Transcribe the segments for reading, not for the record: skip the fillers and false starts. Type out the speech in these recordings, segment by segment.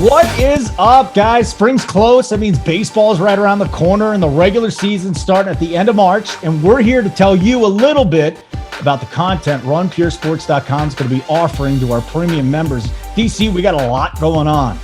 What is up, guys? Spring's close. That means baseball's right around the corner and the regular season starting at the end of March. And we're here to tell you a little bit about the content RunPureSports.com is going to be offering to our premium members. DC, we got a lot going on.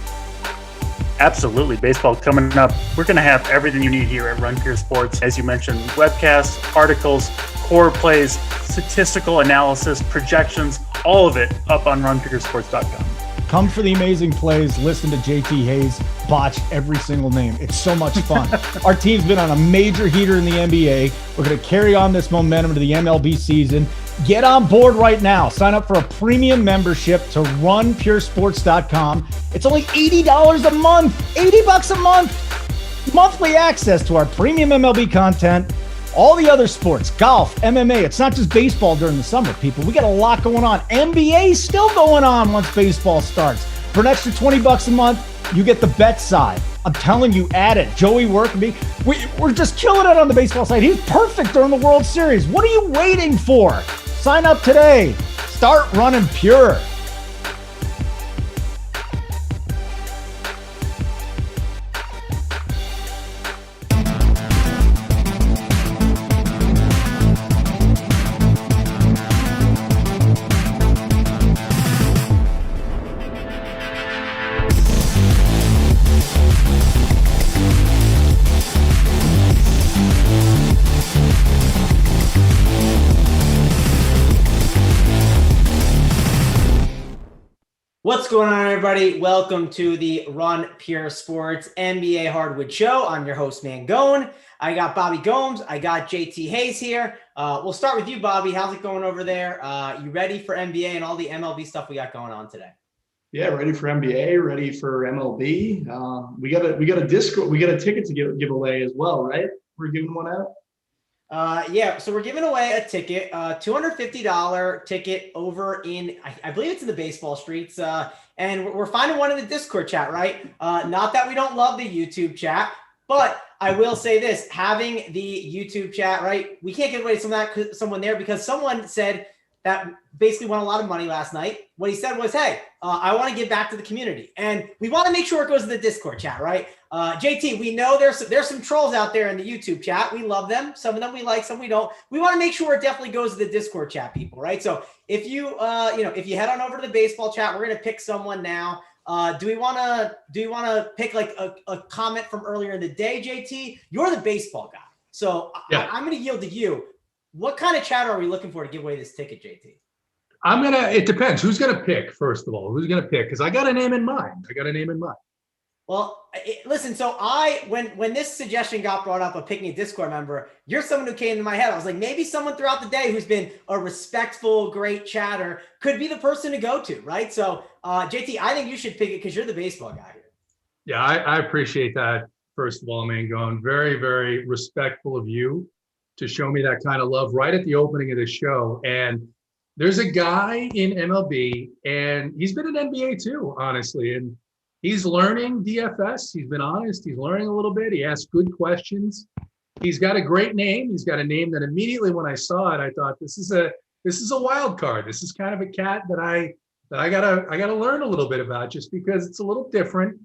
Absolutely. Baseball coming up. We're going to have everything you need here at Run Pure Sports. As you mentioned, webcasts, articles, core plays, statistical analysis, projections, all of it up on RunPureSports.com. Come for the amazing plays. Listen to JT Hayes botch every single name. It's so much fun. Our team's been on a major heater in the NBA. We're going to carry on this momentum to the MLB season. Get on board right now. Sign up for a premium membership to RunPureSports.com. It's only $80 a month. $80 a month. Monthly access to our premium MLB content. All the other sports, golf, MMA. It's not just baseball during the summer, people. We got a lot going on. NBA still going on once baseball starts. For an extra $20 a month, you get the bet side. I'm telling you, add it. Joey Workby, we're just killing it on the baseball side. He's perfect during the World Series. What are you waiting for? Sign up today. Start running pure. What's going on, everybody? Welcome to the Run Pure Sports NBA Hardwood Show. I'm your host, Mangone. I got Bobby Gomes. I got JT Hayes here. We'll start with you, Bobby. How's it going over there? You ready for NBA and all the MLB stuff we got going on today? Yeah, ready for NBA, ready for MLB. We got a Discord. We got a ticket to give away as well, right? We're giving one out. Yeah, so we're giving away a ticket, $250 ticket over in, I believe it's in the baseball streets, and we're finding one in the Discord chat, right? Not that we don't love the YouTube chat, but I will say this, having the YouTube chat, right? We can't give away someone there because someone said that basically won a lot of money last night. What he said was, hey, I want to give back to the community. And we want to make sure it goes to the Discord chat, right? JT, we know there's some trolls out there in the YouTube chat. We love them. Some of them we like, some we don't. We want to make sure it definitely goes to the Discord chat, people, right? So if you, if you head on over to the baseball chat, we're going to pick someone now. Do you want to pick like a comment from earlier in the day, JT? You're the baseball guy. So yeah. I'm going to yield to you. What kind of chatter are we looking for to give away this ticket, JT? It depends. Who's going to pick, first of all? Who's going to pick? Because I got a name in mind. Well, listen, so when this suggestion got brought up of picking a Discord member, you're someone who came to my head. I was like, maybe someone throughout the day who's been a respectful, great chatter could be the person to go to, right? So, JT, I think you should pick it because you're the baseball guy here. Yeah, I appreciate that, first of all, Mangone. Very, very respectful of you to show me that kind of love right at the opening of the show. And there's a guy in MLB, and he's been in NBA too, honestly. And he's learning DFS. He's been honest. He's learning a little bit. He asks good questions. He's got a great name. He's got a name that immediately when I saw it, I thought this is a wild card. This is kind of a cat that I gotta learn a little bit about just because it's a little different.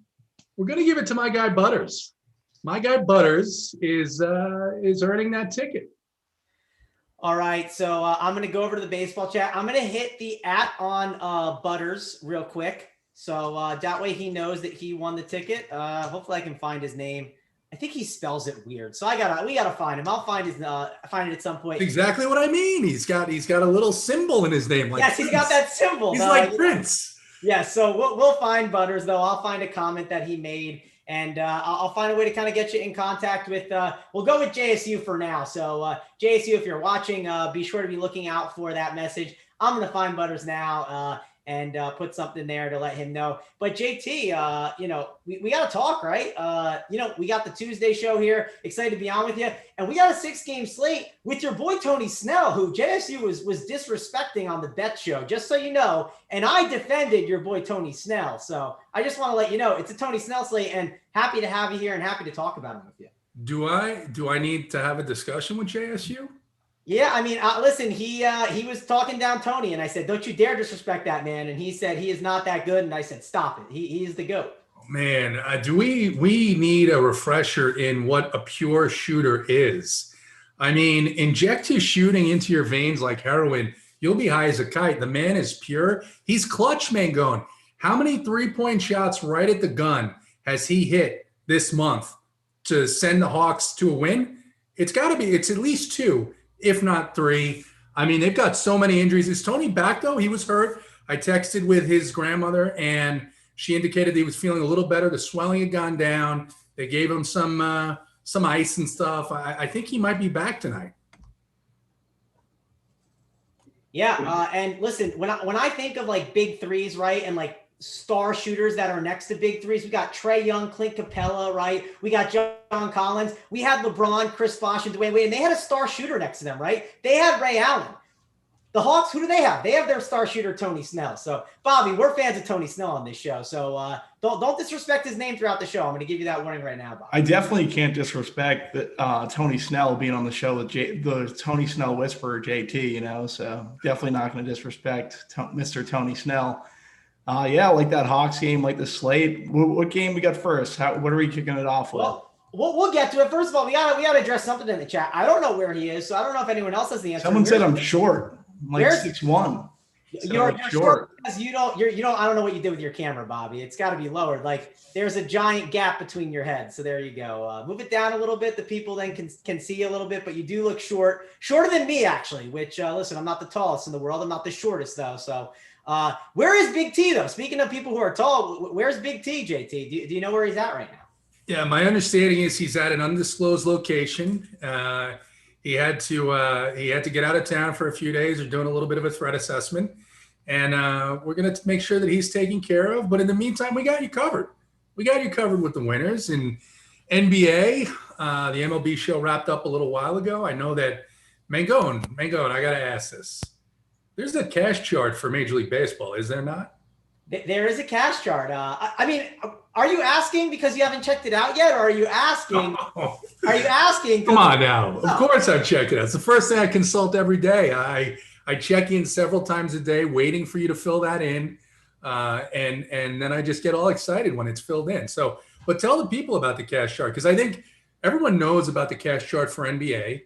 We're gonna give it to my guy Butters. My guy Butters is earning that ticket. All right, so I'm going to go over to the baseball chat. I'm going to hit the @ on Butters real quick. So that way he knows that he won the ticket. Hopefully I can find his name. I think he spells it weird. So we gotta find him. I'll find find it at some point. Exactly what I mean. He's got a little symbol in his name. Like yes, Prince. He's got that symbol. He's like Prince. Yeah, so we'll find Butters though. I'll find a comment that he made. And I'll find a way to kind of get you in contact with, we'll go with JSU for now. So JSU, if you're watching, be sure to be looking out for that message. I'm going to find Butters now and put something there to let him know. But JT, we got to talk, right? We got the Tuesday show here. Excited to be on with you. And we got a 6-game slate with your boy, Tony Snell, who JSU was disrespecting on the bet show, just so you know. And I defended your boy, Tony Snell. So I just want to let you know it's a Tony Snell slate and happy to have you here and happy to talk about him with you. Do I need to have a discussion with JSU? Yeah, I mean, listen, he was talking down Tony, and I said, don't you dare disrespect that man. And he said he is not that good. And I said, stop it. He is the GOAT. man, we need a refresher in what a pure shooter is. I mean, inject his shooting into your veins like heroin. You'll be high as a kite. The man is pure. He's clutch, Mangone. How many three-point shots right at the gun has he hit this month to send the Hawks to a win? It's at least 2, if not 3. I mean, they've got so many injuries. Is Tony back, though? He was hurt. I texted with his grandmother, and she indicated he was feeling a little better. The swelling had gone down. They gave him some ice and stuff. I think he might be back tonight. Yeah, and listen, when I think of like big threes, right, and like star shooters that are next to big threes, we got Trey Young, Clint Capella, right? We got John Collins. We had LeBron, Chris Bosh, and Dwayne Wade, and they had a star shooter next to them, right? They had Ray Allen. The Hawks, who do they have? They have their star shooter, Tony Snell. So, Bobby, we're fans of Tony Snell on this show. So don't disrespect his name throughout the show. I'm going to give you that warning right now, Bobby. I definitely can't disrespect Tony Snell being on the show with the Tony Snell whisperer, JT, you know, so definitely not going to disrespect Mr. Tony Snell. Yeah, like that Hawks game, like the slate. What game we got first? What are we kicking it off with? Well, we'll get to it. First of all, we gotta address something in the chat. I don't know where he is, so I don't know if anyone else has the answer. Someone said I'm short. I'm like 6'1". You're short because you don't. I don't know what you did with your camera, Bobby. It's got to be lowered. Like there's a giant gap between your heads. So there you go. Move it down a little bit. The people then can see you a little bit, but you do look shorter than me actually. Which listen, I'm not the tallest in the world. I'm not the shortest though. So where is Big T though? Speaking of people who are tall, where's Big T, JT? Do you know where he's at right now? Yeah, my understanding is he's at an undisclosed location. He had to get out of town for a few days. They're doing a little bit of a threat assessment, and we're going to make sure that he's taken care of. But in the meantime, we got you covered. We got you covered with the winners. And NBA, the MLB show wrapped up a little while ago. I know that Mangone, I got to ask this. There's a cash chart for Major League Baseball, is there not? There is a cash chart. I mean, are you asking because you haven't checked it out yet, or are you asking? Oh. Are you asking? Come on now. Of course I check it out. It's the first thing I consult every day. I check in several times a day, waiting for you to fill that in, and then I just get all excited when it's filled in. So, but tell the people about the cash chart because I think everyone knows about the cash chart for NBA.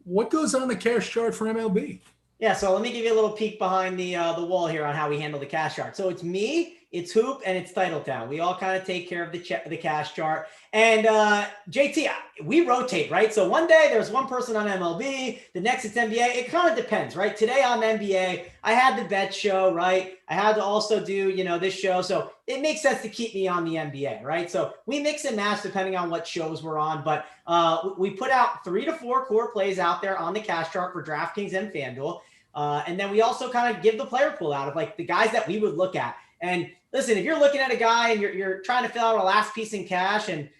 What goes on the cash chart for MLB? Yeah, so let me give you a little peek behind the wall here on how we handle the cash chart. So it's me, it's Hoop, and it's TitleTown. We all kind of take care of the cash chart. And JT, we rotate, right? So one day there's one person on MLB, the next it's NBA. It kind of depends, right? Today on NBA, I had the bet show, right? I had to also do, this show. So it makes sense to keep me on the NBA, right? So we mix and match depending on what shows we're on. But we put out 3 to 4 core plays out there on the cash chart for DraftKings and FanDuel. And then we also kind of give the player pool out of like the guys that we would look at. And listen, if you're looking at a guy and you're trying to fill out a last piece in cash and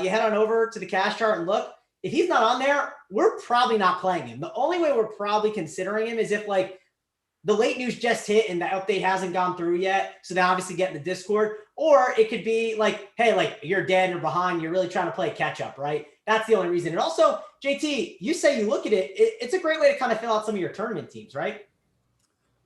you head on over to the cash chart and look, if he's not on there, we're probably not playing him. The only way we're probably considering him is if like the late news just hit and the update hasn't gone through yet. So they obviously get in the Discord, or it could be like, hey, like you're dead or behind. You're really trying to play catch up, right? That's the only reason. And also, JT, you say you look at it, it's a great way to kind of fill out some of your tournament teams, right?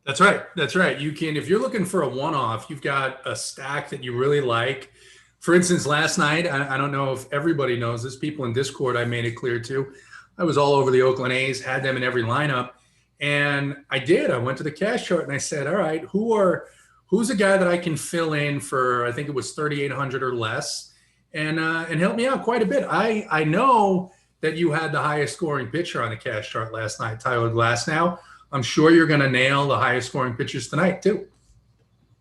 That's right. That's right. You can, if you're looking for a one-off, you've got a stack that you really like. For instance, last night, I don't know if everybody knows this, people in Discord, I made it clear to. I was all over the Oakland A's, had them in every lineup. And I did. I went to the cash chart and I said, all right, who's a guy that I can fill in for, I think it was 3,800 or less, and help me out quite a bit. I know that you had the highest scoring pitcher on the cash chart last night, Tyler Glasnow. I'm sure you're going to nail the highest scoring pitchers tonight too.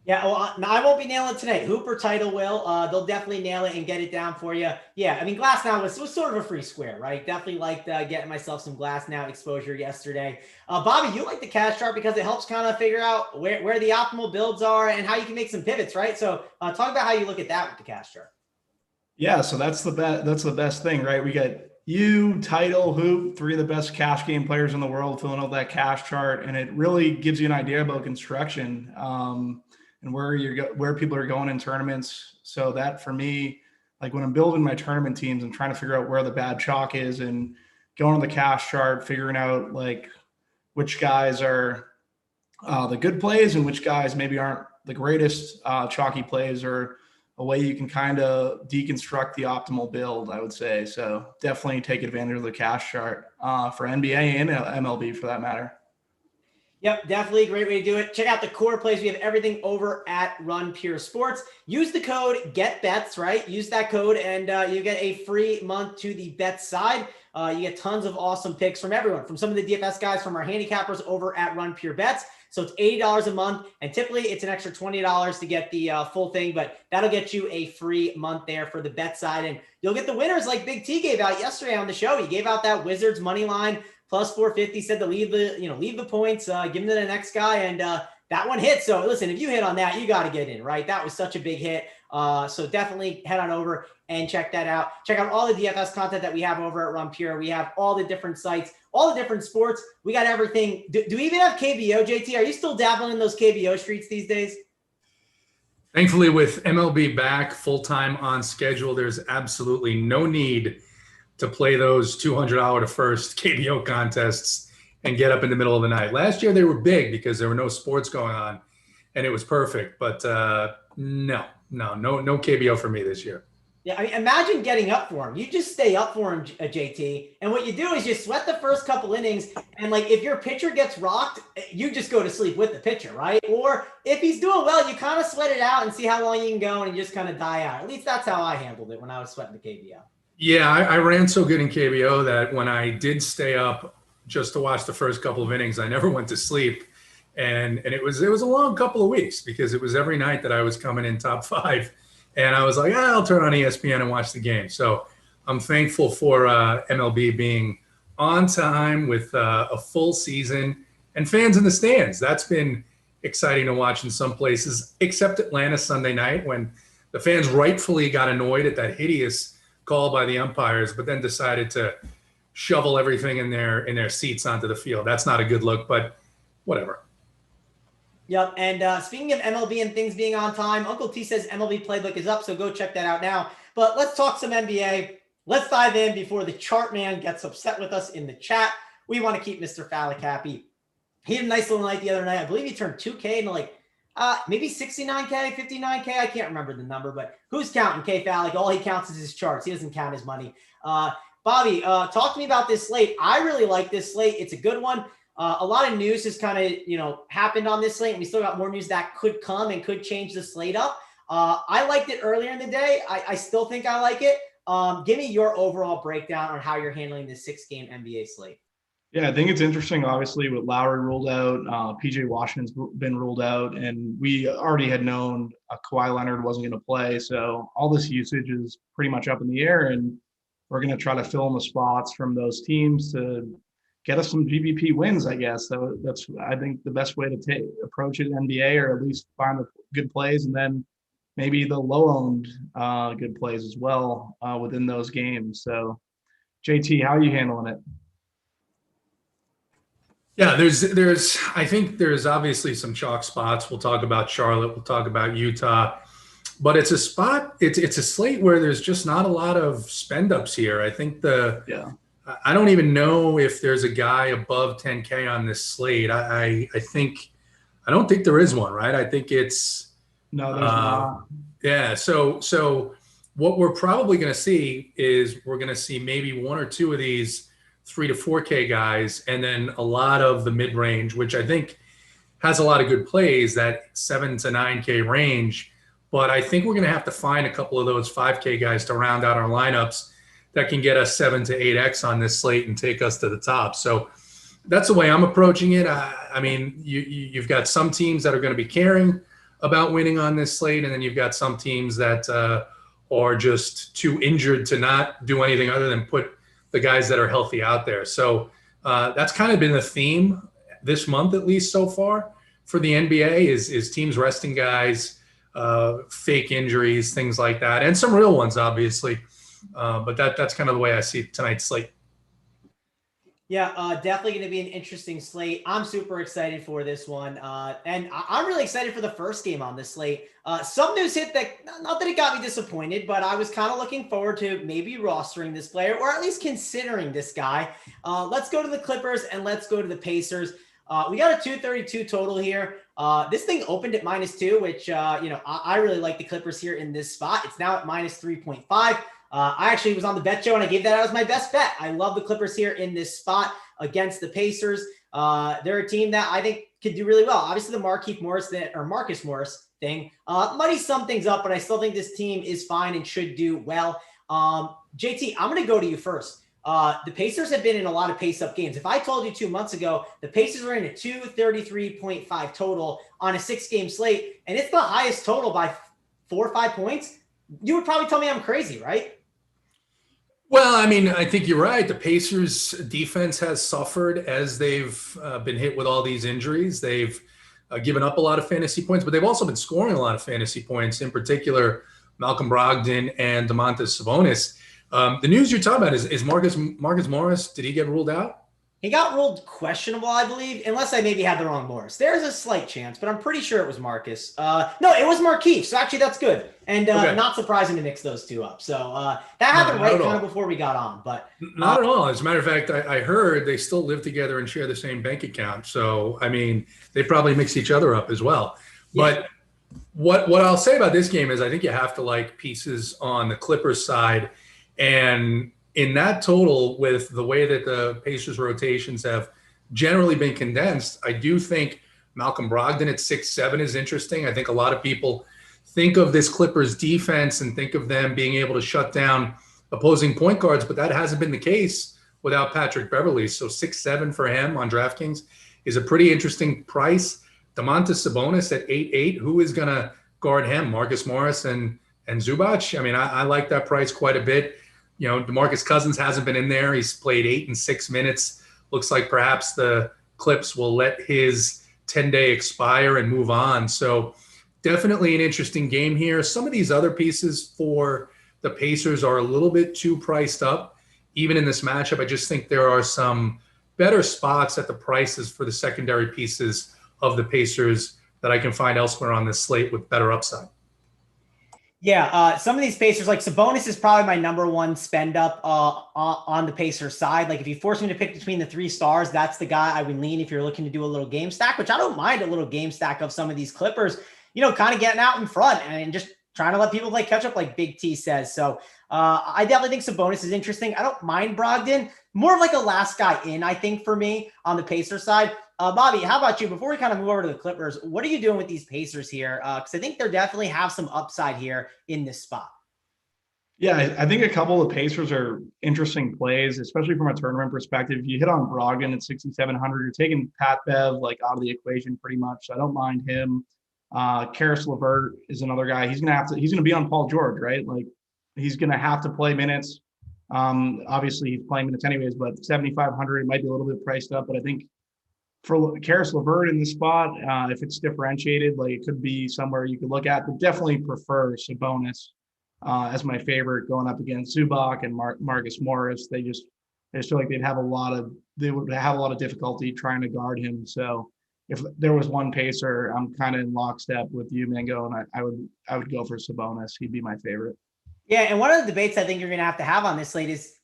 Yeah, well, I won't be nailing it tonight. Hoop or Title will. They'll definitely nail it and get it down for you. Yeah, I mean, Glasnow was sort of a free square, right? Definitely liked getting myself some Glasnow exposure yesterday. Bobby, you like the cash chart because it helps kind of figure out where the optimal builds are and how you can make some pivots, right? So talk about how you look at that with the cash chart. Yeah, so that's the best thing, right? We got you, Title, Hoop, 3 of the best cash game players in the world filling out that cash chart, and it really gives you an idea about construction. And where people are going in tournaments. So that for me, like when I'm building my tournament teams, I'm trying to figure out where the bad chalk is and going to the cash chart, figuring out like which guys are the good plays and which guys maybe aren't the greatest chalky plays or a way you can kind of deconstruct the optimal build, I would say. So definitely take advantage of the cash chart for NBA and MLB for that matter. Yep, definitely a great way to do it. Check out the core plays. We have everything over at Run Pure Sports. Use the code GETBETS, right? Use that code and you get a free month to the bet side. You get tons of awesome picks from everyone, from some of the DFS guys, from our handicappers over at Run Pure Bets. So it's $80 a month, and typically it's an extra $20 to get the full thing, but that'll get you a free month there for the bet side. And you'll get the winners like Big T gave out yesterday on the show. He gave out that Wizards money line plus 450, said to leave the points, give them to the next guy, and that one hit. So listen, if you hit on that, you got to get in, right? That was such a big hit. So definitely head on over and check that out. Check out all the DFS content that we have over at Run Pure. We have all the different sites, all the different sports. We got everything. Do we even have KBO, JT? Are you still dabbling in those KBO streets these days? Thankfully, with MLB back full-time on schedule, there's absolutely no need to play those $200 to first KBO contests and get up in the middle of the night. Last year, they were big because there were no sports going on, and it was perfect. But no KBO for me this year. Yeah, I mean, imagine getting up for him. You just stay up for him, JT. And what you do is you sweat the first couple innings. And like, if your pitcher gets rocked, you just go to sleep with the pitcher, right? Or if he's doing well, you kind of sweat it out and see how long you can go and you just kind of die out. At least that's how I handled it when I was sweating the KBO. Yeah, I ran so good in KBO that when I did stay up just to watch the first couple of innings, I never went to sleep. And it was a long couple of weeks because it was every night that I was coming in top 5. And I was like, I'll turn on ESPN and watch the game. So I'm thankful for MLB being on time with a full season and fans in the stands. That's been exciting to watch in some places, except Atlanta Sunday night when the fans rightfully got annoyed at that hideous call by the umpires, but then decided to shovel everything in their seats onto the field. That's not a good look, but whatever. Yep. And speaking of MLB and things being on time, Uncle T says MLB Playbook is up, so go check that out now. But let's talk some NBA. Let's dive in before the chart man gets upset with us in the chat. We want to keep Mr. Fallick happy. He had a nice little night the other night. I believe he turned 2K into like maybe 69K, 59K. I can't remember the number, but who's counting K Fallick? All he counts is his charts. He doesn't count his money. Bobby, talk to me about this slate. I really like this slate. It's a good one. A lot of news has kind of, happened on this slate, and we still got more news that could come and could change the slate up. I liked it earlier in the day. I still think I like it. Give me your overall breakdown on how you're handling this 6-game NBA slate. Yeah, I think it's interesting, obviously, with Lowry ruled out, PJ Washington's been ruled out, and we already had known Kawhi Leonard wasn't going to play. So all this usage is pretty much up in the air, and we're going to try to fill in the spots from those teams to get us some GVP wins, I guess. That's I think, the best way to approach it in NBA, or at least find the good plays, and then maybe the low-owned good plays as well within those games. So, JT, how are you handling it? Yeah, I think there's obviously some chalk spots. We'll talk about Charlotte. We'll talk about Utah. But it's a slate where there's just not a lot of spend ups here. I think I don't even know if there's a guy above 10K on this slate. I don't think there is one, right? I think it's no, there's not. Yeah. So what we're probably going to see is we're going to see maybe one or two of these 3 to 4K guys, and then a lot of the mid range, which I think has a lot of good plays, that 7 to 9K range. But I think we're going to have to find a couple of those 5K guys to round out our lineups that can get us 7 to 8X on this slate and take us to the top. So that's the way I'm approaching it. I mean, you've got some teams that are going to be caring about winning on this slate, and then you've got some teams that are just too injured to not do anything other than put the guys that are healthy out there. So that's kind of been the theme this month, at least so far, for the NBA is teams resting guys, fake injuries, things like that, and some real ones, obviously. But that's kind of the way I see tonight's slate. Yeah, definitely going to be an interesting slate. I'm super excited for this one. And I'm really excited for the first game on this slate. Some news hit that, not that it got me disappointed, but I was kind of looking forward to maybe rostering this player, or at least considering this guy. Let's go to the Clippers and let's go to the Pacers. We got a 232 total here. This thing opened at -2, which, I really like the Clippers here in this spot. It's now at -3.5. I actually was on the bet show and I gave that as my best bet. I love the Clippers here in this spot against the Pacers. They're a team that I think could do really well. Obviously, the Markieff Morris Marcus Morris thing muddies some things up, but I still think this team is fine and should do well. JT, I'm going to go to you first. The Pacers have been in a lot of pace-up games. If I told you 2 months ago the Pacers were in a 233.5 total on a 6-game slate, and it's the highest total by 4 or 5 points, you would probably tell me I'm crazy, right? Well, I mean, I think you're right. The Pacers defense has suffered as they've been hit with all these injuries. They've given up a lot of fantasy points, but they've also been scoring a lot of fantasy points, in particular Malcolm Brogdon and Domantas Sabonis. The news you're talking about is Marcus Morris. Did he get ruled out? He got ruled questionable, I believe, unless I maybe had the wrong Morris. There's a slight chance, but I'm pretty sure it was Marcus. No, it was Markieff, so actually that's good. And Okay. Not surprising to mix those two up. So that happened not right at kind all. of before we got on. But Not at all. As a matter of fact, I heard they still live together and share the same bank account. So, I mean, they probably mix each other up as well. Yeah. But what I'll say about this game is I think you have to like pieces on the Clippers side. And in that total, with the way that the Pacers rotations have generally been condensed, I do think Malcolm Brogdon at 6'7" is interesting. I think a lot of people think of this Clippers defense and think of them being able to shut down opposing point guards, but that hasn't been the case without Patrick Beverley. So 6'7" for him on DraftKings is a pretty interesting price. Domantas Sabonis at 8'8", who is going to guard him? Marcus Morris and Zubac? I mean, I like that price quite a bit. You know, DeMarcus Cousins hasn't been in there. He's played 8 and 6 minutes. Looks like perhaps the Clips will let his 10-day expire and move on. So definitely an interesting game here. Some of these other pieces for the Pacers are a little bit too priced up. Even in this matchup, I just think there are some better spots at the prices for the secondary pieces of the Pacers that I can find elsewhere on this slate with better upside. yeah, some of these Pacers, like Sabonis is probably my number one spend up on the Pacers side. Like if you force me to pick between the 3 stars, that's the guy I would lean if you're looking to do a little game stack, which I don't mind a little game stack of some of these Clippers, kind of getting out in front and just trying to let people play catch up like Big T says. So I definitely think Sabonis is interesting. I don't mind Brogdon. More of like a last guy in, I think, for me on the Pacers side. Bobby, how about you? Before we kind of move over to the Clippers, what are you doing with these Pacers here? Because I think they definitely have some upside here in this spot. Yeah, I think a couple of Pacers are interesting plays, especially from a tournament perspective. If you hit on Brogdon at 6,700, you're taking Pat Bev like out of the equation pretty much. So I don't mind him. Karis LeVert is another guy. He's gonna be on Paul George, right? Like he's gonna have to play minutes. Obviously he's playing minutes anyways, but 7,500, it might be a little bit priced up, but I think for Karis LeVert in the spot, if it's differentiated, like it could be somewhere you could look at, but definitely prefer Sabonis as my favorite going up against Zubac and Marcus Morris. I just feel like they would have a lot of difficulty trying to guard him. So if there was one Pacer, I'm kind of in lockstep with you, Mango, and I would go for Sabonis. He'd be my favorite. Yeah, and one of the debates I think you're going to have on this slate is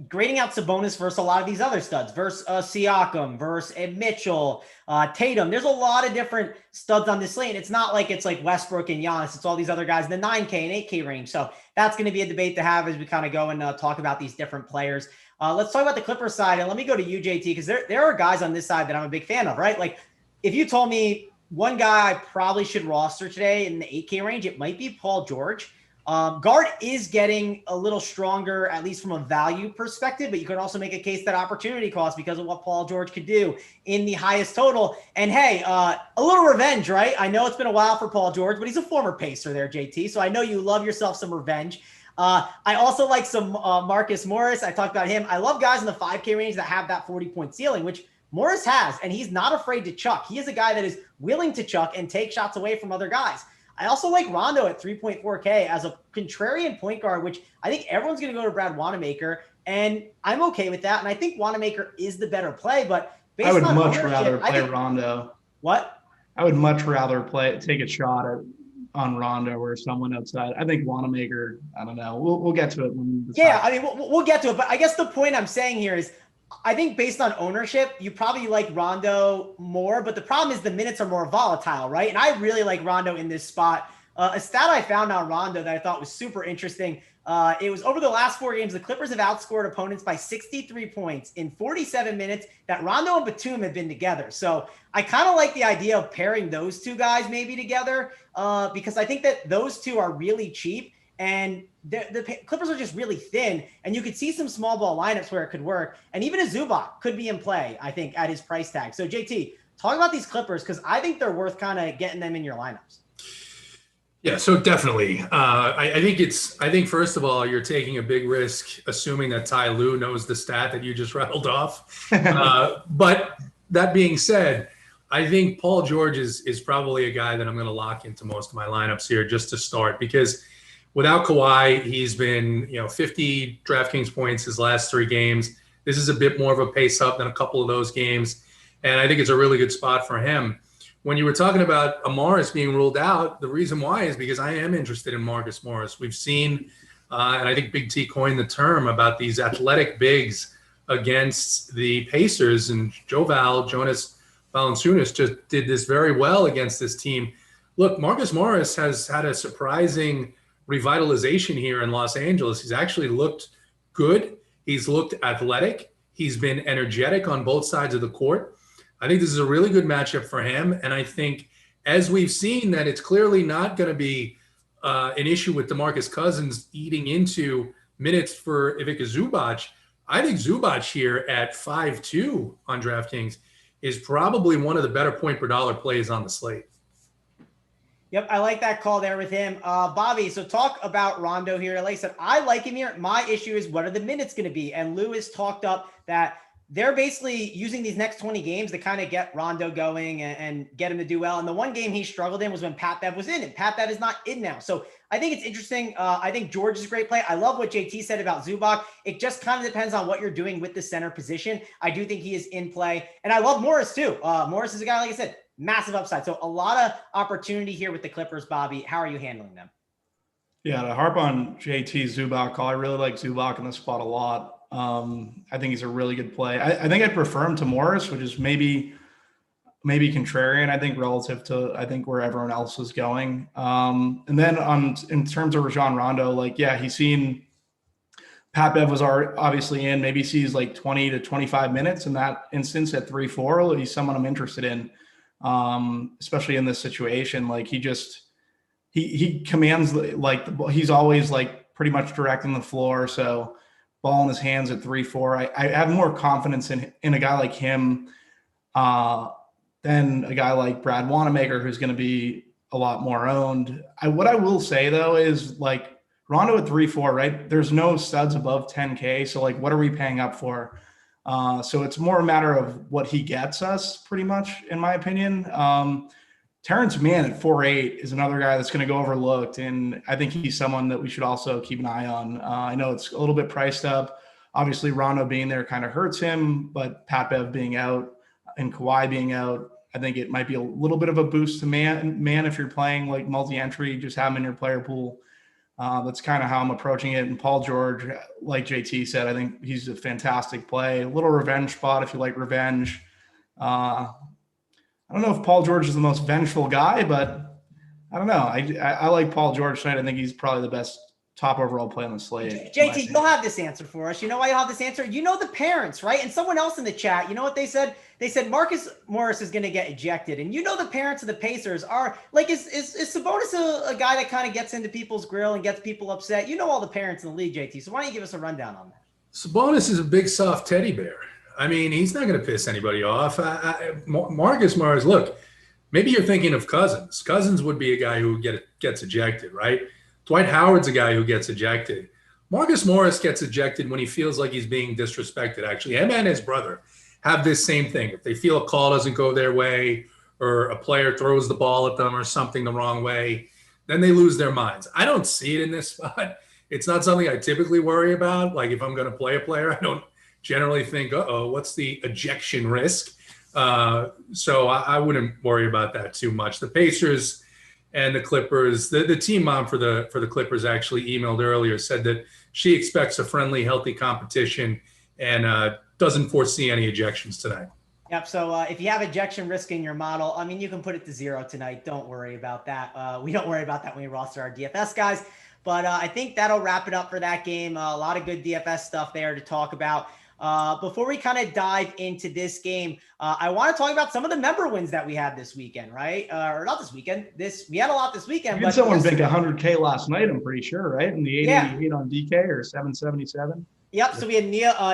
grading out Sabonis versus a lot of these other studs, versus Siakam, versus Mitchell, Tatum. There's a lot of different studs on this slate. And it's not like it's like Westbrook and Giannis. It's all these other guys in the 9K and 8K range. So that's going to be a debate to have as we kind of go and talk about these different players. Let's talk about the Clippers side. And let me go to you, JT, because there are guys on this side that I'm a big fan of, right? Like if you told me one guy I probably should roster today in the 8K range, it might be Paul George. Guard is getting a little stronger, at least from a value perspective, but you can also make a case that opportunity cost because of what Paul George could do in the highest total. And hey, a little revenge, right? I know it's been a while for Paul George, but he's a former Pacer there, JT. So I know you love yourself some revenge. I also like some Marcus Morris. I talked about him. I love guys in the 5K range that have that 40-point ceiling, which Morris has, and he's not afraid to chuck. He is a guy that is willing to chuck and take shots away from other guys. I also like Rondo at 3.4K as a contrarian point guard, which I think everyone's going to go to Brad Wanamaker, and I'm okay with that. And I think Wanamaker is the better play, but I would much rather play Rondo. What? I would much rather take a shot on Rondo or someone outside. I think Wanamaker, I don't know. We'll get to it. I mean, we'll get to it. But I guess the point I'm saying here is I think based on ownership, you probably like Rondo more, but the problem is the minutes are more volatile, right? And I really like Rondo in this spot. A stat I found on Rondo that I thought was super interesting. It was over the last 4 games, the Clippers have outscored opponents by 63 points in 47 minutes that Rondo and Batum have been together. So I kind of like the idea of pairing those two guys maybe together because I think that those two are really cheap. And the Clippers are just really thin, and you could see some small ball lineups where it could work. And even a Zubac could be in play, I think, at his price tag. So JT, talk about these Clippers because I think they're worth kind of getting them in your lineups. Yeah, so definitely. I think first of all, you're taking a big risk, assuming that Ty Lue knows the stat that you just rattled off. But that being said, I think Paul George is probably a guy that I'm going to lock into most of my lineups here just to start because without Kawhi, he's been 50 DraftKings points his last 3 games. This is a bit more of a pace up than a couple of those games, and I think it's a really good spot for him. When you were talking about Morris being ruled out, the reason why is because I am interested in Marcus Morris. We've seen, and I think Big T coined the term about these athletic bigs against the Pacers, and Jonas Valanciunas just did this very well against this team. Look, Marcus Morris has had a surprising revitalization here in Los Angeles. He's actually looked good. He's looked athletic. He's been energetic on both sides of the court. I think this is a really good matchup for him. And I think as we've seen that it's clearly not going to be an issue with DeMarcus Cousins eating into minutes for Ivica Zubac, I think Zubac here at 5.2 on DraftKings is probably one of the better point per dollar plays on the slate. Yep, I like that call there with him. Bobby, so talk about Rondo here. Like I said, I like him here. My issue is what are the minutes going to be? And Lewis talked up that they're basically using these next 20 games to kind of get Rondo going and get him to do well. And the one game he struggled in was when Pat Bev was in, and Pat Bev is not in now. So I think it's interesting. I think George is a great play. I love what JT said about Zubac. It just kind of depends on what you're doing with the center position. I do think he is in play. And I love Morris too. Morris is a guy, like I said, massive upside. So a lot of opportunity here with the Clippers, Bobby. How are you handling them? Yeah, to harp on JT Zubac call, I really like Zubac in this spot a lot. I think he's a really good play. I think I'd prefer him to Morris, which is maybe contrarian, I think, relative to where everyone else is going. And then in terms of Rajon Rondo, like, yeah, he's seen Pat Bev was obviously in, maybe sees like 20 to 25 minutes in that instance at 3-4. He's someone I'm interested in, especially in this situation. Like he commands, like, he's always like pretty much directing the floor. So ball in his hands at 3-4. I have more confidence in a guy like him than a guy like Brad Wanamaker, who's going to be a lot more owned. What I will say though is, like, Rondo at 3-4, right? There's no studs above 10K. So like, what are we paying up for? So it's more a matter of what he gets us, pretty much, in my opinion. Terrence Mann at 4.8 is another guy that's going to go overlooked, and I think he's someone that we should also keep an eye on. I know it's a little bit priced up. Obviously, Rondo being there kind of hurts him, but Pat Bev being out and Kawhi being out, I think it might be a little bit of a boost to Man if you're playing like multi-entry, just have him in your player pool. That's kind of how I'm approaching it. And Paul George, like JT said, I think he's a fantastic play. A little revenge spot if you like revenge. I don't know if Paul George is the most vengeful guy, but I don't know. I like Paul George tonight. I think he's probably the best top overall play on the slate. JT, you'll have this answer for us. You know why you'll have this answer? You know the parents, right? And someone else in the chat, you know what they said? They said Marcus Morris is going to get ejected. And you know the parents of the Pacers are, like, is Sabonis a guy that kind of gets into people's grill and gets people upset? You know all the parents in the league, JT. So why don't you give us a rundown on that? Sabonis is a big, soft teddy bear. I mean, he's not going to piss anybody off. Marcus Morris, look, maybe you're thinking of Cousins. Cousins would be a guy who gets ejected, right? Dwight Howard's a guy who gets ejected. Marcus Morris gets ejected when he feels like he's being disrespected, actually. Him and his brother have this same thing. If they feel a call doesn't go their way, or a player throws the ball at them or something the wrong way, then they lose their minds. I don't see it in this spot. It's not something I typically worry about. Like, if I'm going to play a player, I don't generally think, what's the ejection risk? So I wouldn't worry about that too much. The Pacers and the Clippers, the team mom for the Clippers actually emailed earlier, said that she expects a friendly, healthy competition. And doesn't foresee any ejections tonight. Yep. So if you have ejection risk in your model, I mean, you can put it to 0 tonight. Don't worry about that. We don't worry about that when we roster our DFS guys. But I think that'll wrap it up for that game. A lot of good DFS stuff there to talk about. Before we kind of dive into this game, I want to talk about some of the member wins that we had this weekend, right? Or not this weekend. We had a lot this weekend. But someone big 100K last night, I'm pretty sure, right? In the 888 on DK or 777. Yep. So we had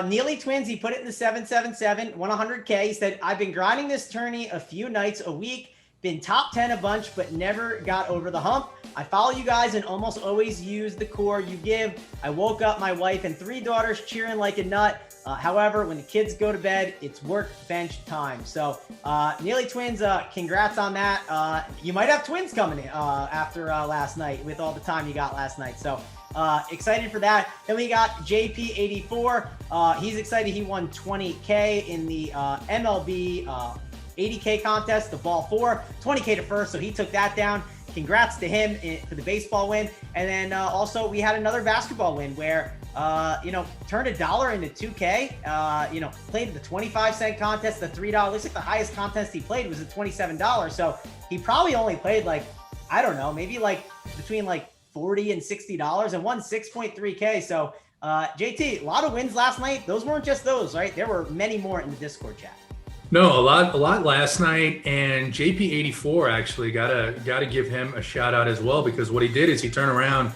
Neely Twins. He put it in the 777, won 100K. He said, I've been grinding this tourney a few nights a week, been top 10 a bunch, but never got over the hump. I follow you guys and almost always use the core you give. I woke up my wife and 3 daughters cheering like a nut. However, when the kids go to bed, it's work bench time. So Neely Twins, congrats on that. You might have twins coming in after last night with all the time you got last night. So excited for that. Then we got JP84. He's excited. He won 20K in the MLB 80K contest, the ball 4, 20K to first. So he took that down. Congrats to him for the baseball win. And then also we had another basketball win where, turned $1 into 2K, played the 25-cent contest, the $3. Looks like the highest contest he played was the $27. So he probably only played maybe between $40 and $60 and won 6.3K. So JT, a lot of wins last night. Those weren't just those, right? There were many more in the Discord chat. No, a lot last night, and JP84 actually gotta give him a shout out as well, because what he did is he turned around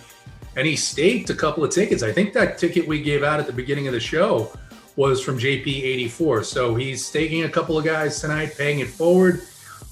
and he staked a couple of tickets. I think that ticket we gave out at the beginning of the show was from JP84. So he's staking a couple of guys tonight, paying it forward.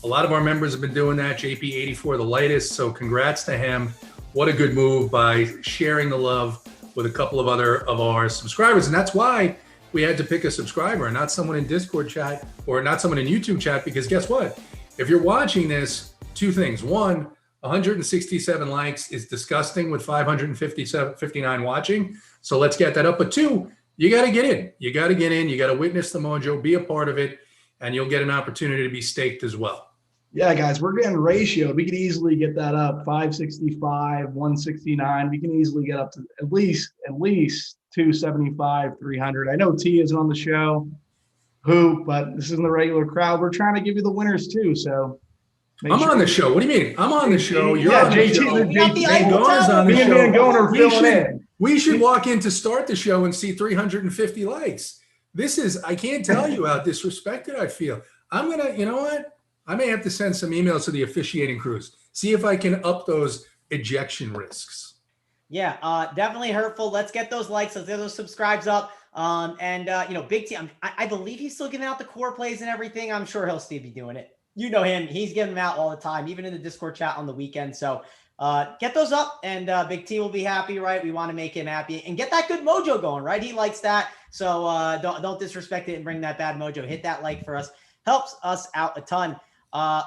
A lot of our members have been doing that. JP84 the lightest, so congrats to him. What a good move by sharing the love with a couple of other of our subscribers, and that's why we had to pick a subscriber and not someone in Discord chat or not someone in YouTube chat, because guess what? If you're watching this, 2 things. 1, 167 likes is disgusting with 559 watching. So let's get that up. But 2, you got to get in. You got to get in. You got to witness the mojo, be a part of it, and you'll get an opportunity to be staked as well. Yeah, guys, we're getting ratioed. We could easily get that up 565, 169. We can easily get up to at least 275, 300. I know T isn't on the show, Hoop, but this isn't the regular crowd. We're trying to give you the winners too. So I'm on the show. What do you mean? I'm on the show. You're on the show. JT Goner's on the me and show. Goner filling in. We should walk in to start the show and see 350 likes. I can't tell you how disrespected I feel. I'm going to, you know what? I may have to send some emails to the officiating crews. See if I can up those ejection risks. Yeah, definitely hurtful. Let's get those likes. Let's get those subscribes up. Big T, I believe he's still giving out the core plays and everything. I'm sure he'll still be doing it. You know him. He's giving them out all the time, even in the Discord chat on the weekend. So get those up, and Big T will be happy, right? We want to make him happy and get that good mojo going, right? He likes that. So don't disrespect it and bring that bad mojo. Hit that like for us. Helps us out a ton.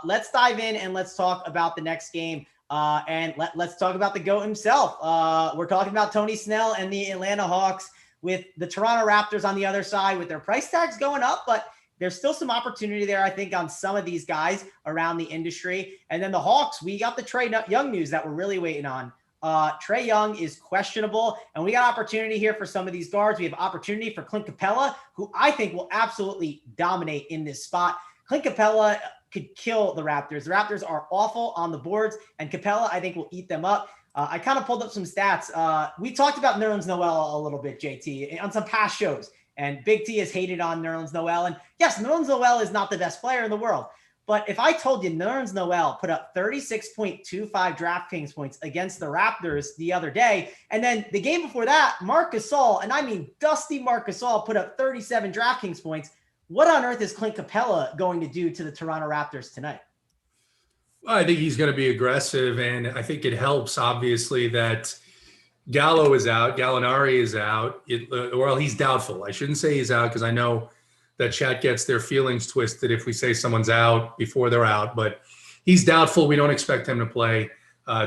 Let's dive in and let's talk about the next game. And let's talk about the GOAT himself. We're talking about Tony Snell and the Atlanta Hawks, with the Toronto Raptors on the other side with their price tags going up, but there's still some opportunity there, I think, on some of these guys around the industry. And then the Hawks, we got the Trey Young news that we're really waiting on. Trey Young is questionable, and we got opportunity here for some of these guards. We have opportunity for Clint Capella, who I think will absolutely dominate in this spot. Clint Capella could kill the Raptors. The Raptors are awful on the boards, and Capella, I think, will eat them up. I kind of pulled up some stats. We talked about Nerlens Noel a little bit, JT, on some past shows, and Big T has hated on Nerlens Noel. And yes, Nerlens Noel is not the best player in the world, but if I told you Nerlens Noel put up 36.25 DraftKings points against the Raptors the other day, and then the game before that, Marc Gasol, and I mean dusty Marc Gasol, put up 37 DraftKings points, what on earth is Clint Capella going to do to the Toronto Raptors tonight? I think he's going to be aggressive, and I think it helps, obviously, that Gallo is out, Gallinari is out. Well, he's doubtful. I shouldn't say he's out, because I know that chat gets their feelings twisted if we say someone's out before they're out, but he's doubtful. We don't expect him to play.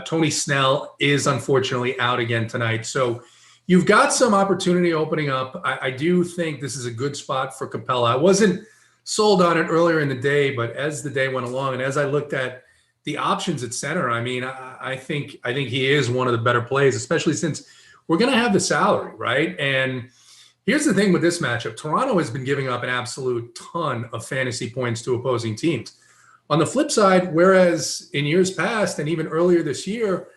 Tony Snell is unfortunately out again tonight. So you've got some opportunity opening up. I do think this is a good spot for Capella. I wasn't sold on it earlier in the day, but as the day went along and as I looked at the options at center, I mean, I think he is one of the better plays, especially since we're going to have the salary, right? And Here's the thing with this matchup. Toronto has been giving up an absolute ton of fantasy points to opposing teams. On the flip side, whereas in years past and even earlier this year,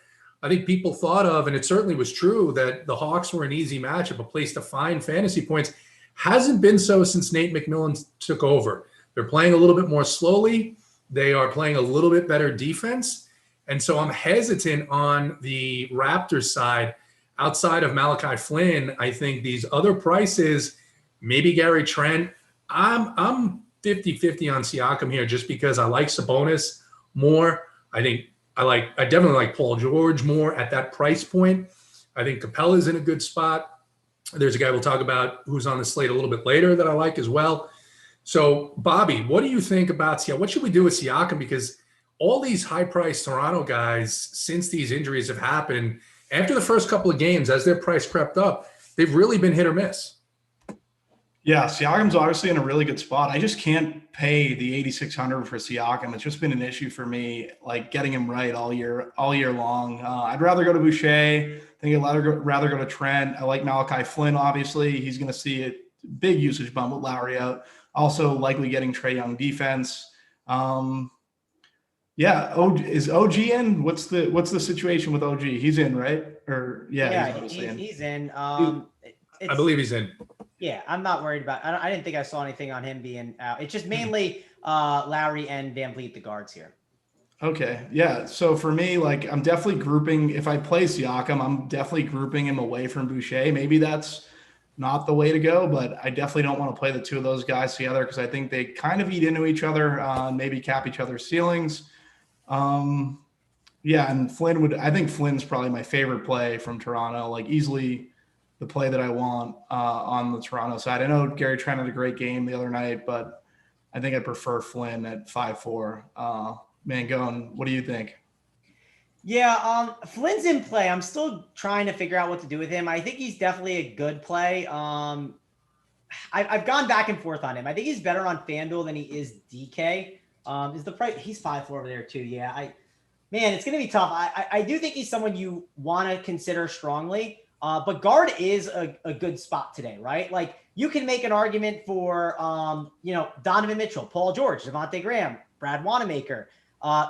I think people thought of, and it certainly was true, that the Hawks were an easy matchup, a place to find fantasy points. Hasn't been so since Nate McMillan took over. They're playing a little bit more slowly. They are playing a little bit better defense. And so I'm hesitant on the Raptors side. Outside of Malachi Flynn, I think these other prices, maybe Gary Trent, I'm 50-50 on Siakam here just because I like Sabonis more. I definitely like Paul George more at that price point. I think Capella's in a good spot. There's a guy we'll talk about who's on the slate a little bit later that I like as well. So, Bobby, what do you think about Siakam? What should we do with Siakam? Because all these high-priced Toronto guys, since these injuries have happened, after the first couple of games, as their price crept up, they've really been hit or miss. Yeah, Siakam's obviously in a really good spot. I just can't pay the 8,600 for Siakam. It's just been an issue for me, like getting him right all year long. I'd rather go to Boucher. I think I'd rather go to Trent. I like Malachi Flynn, obviously. He's going to see a big usage bump with Lowry out. Also likely getting Trey Young defense. Is OG in? What's the situation with OG? He's in, right? He's in. I believe he's in. Yeah, I'm not worried about. I didn't think I saw anything on him being out. It's just mainly Lowry and Van Vliet, the guards here. Okay, yeah. So for me, like, I'm definitely grouping. If I play Siakam, I'm definitely grouping him away from Boucher. Maybe that's not the way to go, but I definitely don't want to play the two of those guys together because I think they kind of eat into each other, maybe cap each other's ceilings. And I think Flynn's probably my favorite play from Toronto, like easily the play that I want on the Toronto side. I know Gary Trent had a great game the other night, but I think I prefer Flynn at 5-4. Mangone, what do you think? Yeah, Flynn's in play. I'm still trying to figure out what to do with him. I think he's definitely a good play. I've gone back and forth on him. I think he's better on FanDuel than he is DK. Is the price? He's 5-4 over there too. Yeah, it's going to be tough. I do think he's someone you want to consider strongly. But guard is a good spot today, right? Like you can make an argument for, Donovan Mitchell, Paul George, Devontae Graham, Brad Wanamaker.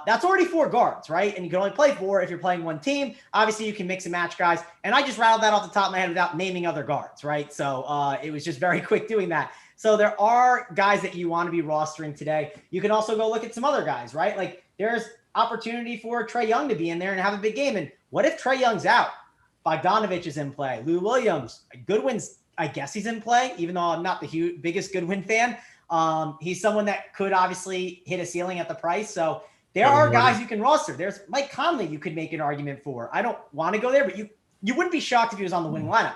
That's already 4 guards, right? And you can only play 4 if you're playing one team. Obviously, you can mix and match guys. And I just rattled that off the top of my head without naming other guards, right? So it was just very quick doing that. So there are guys that you want to be rostering today. You can also go look at some other guys, right? Like there's opportunity for Trey Young to be in there and have a big game. And what if Trey Young's out? Bogdanovich is in play. Lou Williams, Goodwin's, I guess he's in play, even though I'm not the biggest Goodwin fan. He's someone that could obviously hit a ceiling at the price. So there are guys you can roster. There's Mike Conley you could make an argument for. I don't want to go there, but you wouldn't be shocked if he was on the winning lineup.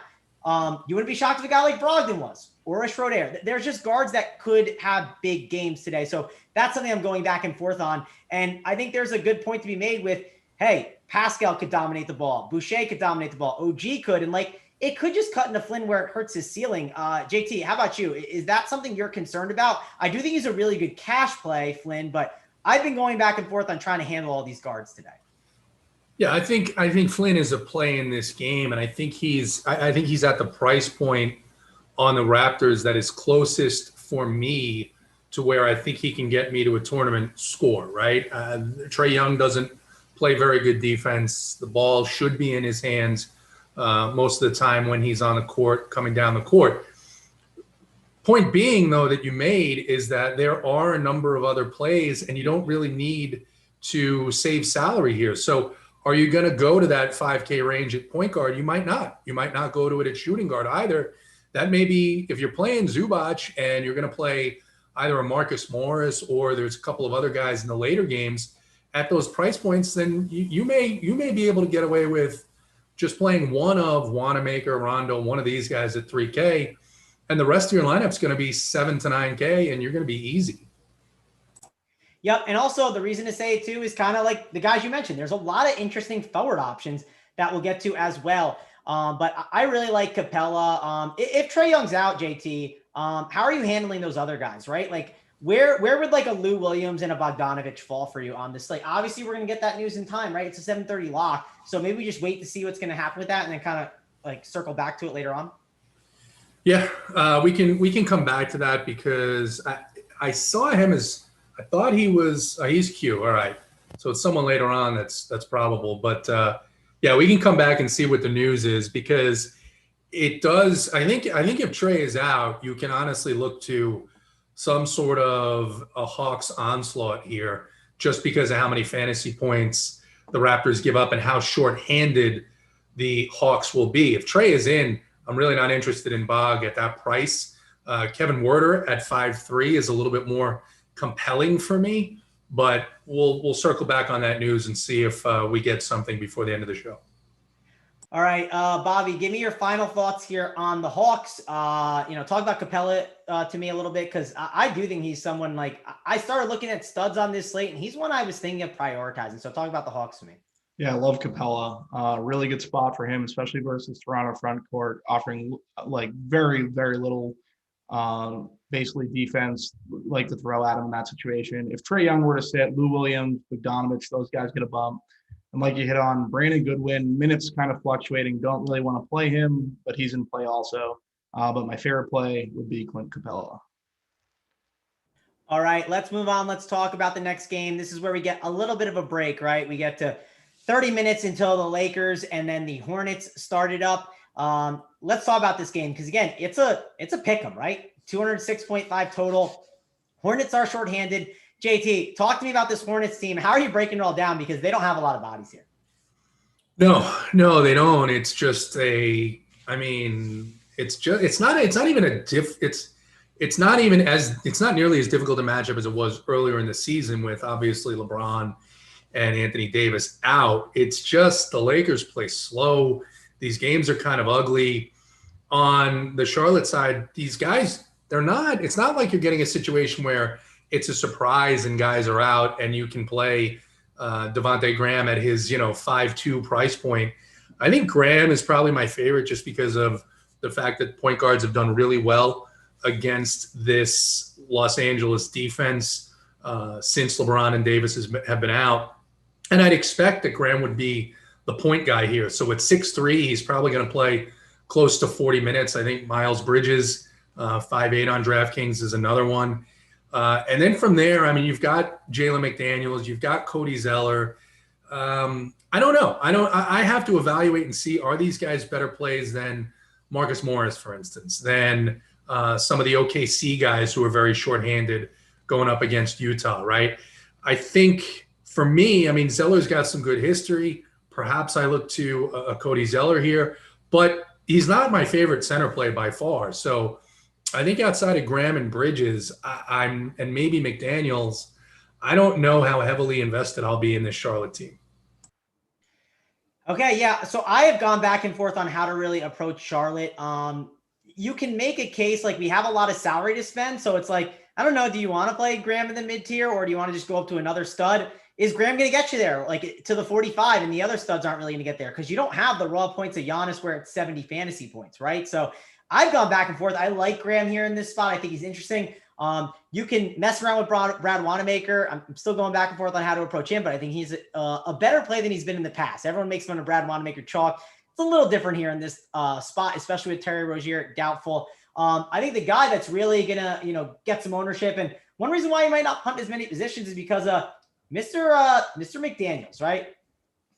You wouldn't be shocked if a guy like Brogdon was, or a Schroeder. There's just guards that could have big games today. So that's something I'm going back and forth on. And I think there's a good point to be made with, hey, Pascal could dominate the ball. Boucher could dominate the ball. OG could. And it could just cut into Flynn where it hurts his ceiling. JT, how about you? Is that something you're concerned about? I do think he's a really good cash play, Flynn, but I've been going back and forth on trying to handle all these guards today. Yeah, I think Flynn is a play in this game, and I think he's at the price point on the Raptors that is closest for me to where I think he can get me to a tournament score, right? Trey Young doesn't play very good defense. The ball should be in his hands most of the time when he's on the court, coming down the court. Point being, though, that you made is that there are a number of other plays, and you don't really need to save salary here. So are you going to go to that 5K range at point guard? You might not. You might not go to it at shooting guard either. That may be, if you're playing Zubac and you're going to play either a Marcus Morris or there's a couple of other guys in the later games at those price points, then you may be able to get away with just playing one of Wanamaker, Rondo, one of these guys at 3K, and the rest of your lineup's going to be 7 to 9K, and you're going to be easy. Yep, and also the reason to say it too is kind of like the guys you mentioned. There's a lot of interesting forward options that we'll get to as well. But I really like Capella. If Trey Young's out, JT, how are you handling those other guys, right? Like where would like a Lou Williams and a Bogdanovich fall for you on this slate? Obviously, we're going to get that news in time, right? It's a 7:30 lock. So maybe we just wait to see what's going to happen with that and then kind of like circle back to it later on. Yeah, we can come back to that because I saw him as I thought he was he's Q. All right, so it's someone later on that's probable. But yeah, we can come back and see what the news is because it does. I think if Trey is out, you can honestly look to some sort of a Hawks onslaught here, just because of how many fantasy points the Raptors give up and how shorthanded the Hawks will be. If Trey is in, I'm really not interested in Bog at that price. Kevin Werder at 5.3 is a little bit more compelling for me, but we'll circle back on that news and see if we get something before the end of the show. All right, Bobby, give me your final thoughts here on the Hawks. Talk about Capella to me a little bit because I do think he's someone like I started looking at studs on this slate, and he's one I was thinking of prioritizing. So talk about the Hawks to me. Yeah, I love Capella. Really good spot for him, especially versus Toronto front court, offering like very, very little, basically defense like to throw at him in that situation. If Trey Young were to sit, Lou Williams, Bogdanovich, those guys get a bump. And like you hit on, Brandon Goodwin, minutes kind of fluctuating. Don't really want to play him, but he's in play also. But my favorite play would be Clint Capella. All right, let's move on. Let's talk about the next game. This is where we get a little bit of a break, right? We get to 30 minutes until the Lakers and then the Hornets started up. Let's talk about this game because, again, it's a pick 'em, right? 206.5 total. Hornets are shorthanded. JT, talk to me about this Hornets team. How are you breaking it all down? Because they don't have a lot of bodies here. No, they don't. It's just it's not nearly as difficult a matchup as it was earlier in the season with obviously LeBron and Anthony Davis out. It's just the Lakers play slow. These games are kind of ugly. On the Charlotte side, these guys, it's not like you're getting a situation where it's a surprise and guys are out and you can play Devontae Graham at his 5.2 price point. I think Graham is probably my favorite just because of the fact that point guards have done really well against this Los Angeles defense since LeBron and Davis have been out. And I'd expect that Graham would be the point guy here. So at 6'3", he's probably going to play close to 40 minutes. I think Miles Bridges, 5'8" on DraftKings is another one. And then from there, you've got Jalen McDaniels, you've got Cody Zeller. I don't know. I have to evaluate and see, are these guys better plays than Marcus Morris, for instance, than some of the OKC guys who are very shorthanded going up against Utah, right? I think for me, Zeller's got some good history. Perhaps I look to a Cody Zeller here, but he's not my favorite center play by far. So I think outside of Graham and Bridges, and maybe McDaniels, I don't know how heavily invested I'll be in this Charlotte team. Okay, yeah. So I have gone back and forth on how to really approach Charlotte. You can make a case like we have a lot of salary to spend. So it's like, I don't know, do you want to play Graham in the mid-tier or do you want to just go up to another stud? Is Graham going to get you there, like to the 45, and the other studs aren't really going to get there because you don't have the raw points of Giannis where it's 70 fantasy points, right? So I've gone back and forth. I like Graham here in this spot. I think he's interesting. You can mess around with Brad Wanamaker. I'm still going back and forth on how to approach him, but I think he's a better play than he's been in the past. Everyone makes fun of Brad Wanamaker chalk. It's a little different here in this spot, especially with Terry Rozier doubtful. I think the guy that's really going to, get some ownership, and one reason why he might not punt as many positions is because Mr. McDaniels, right?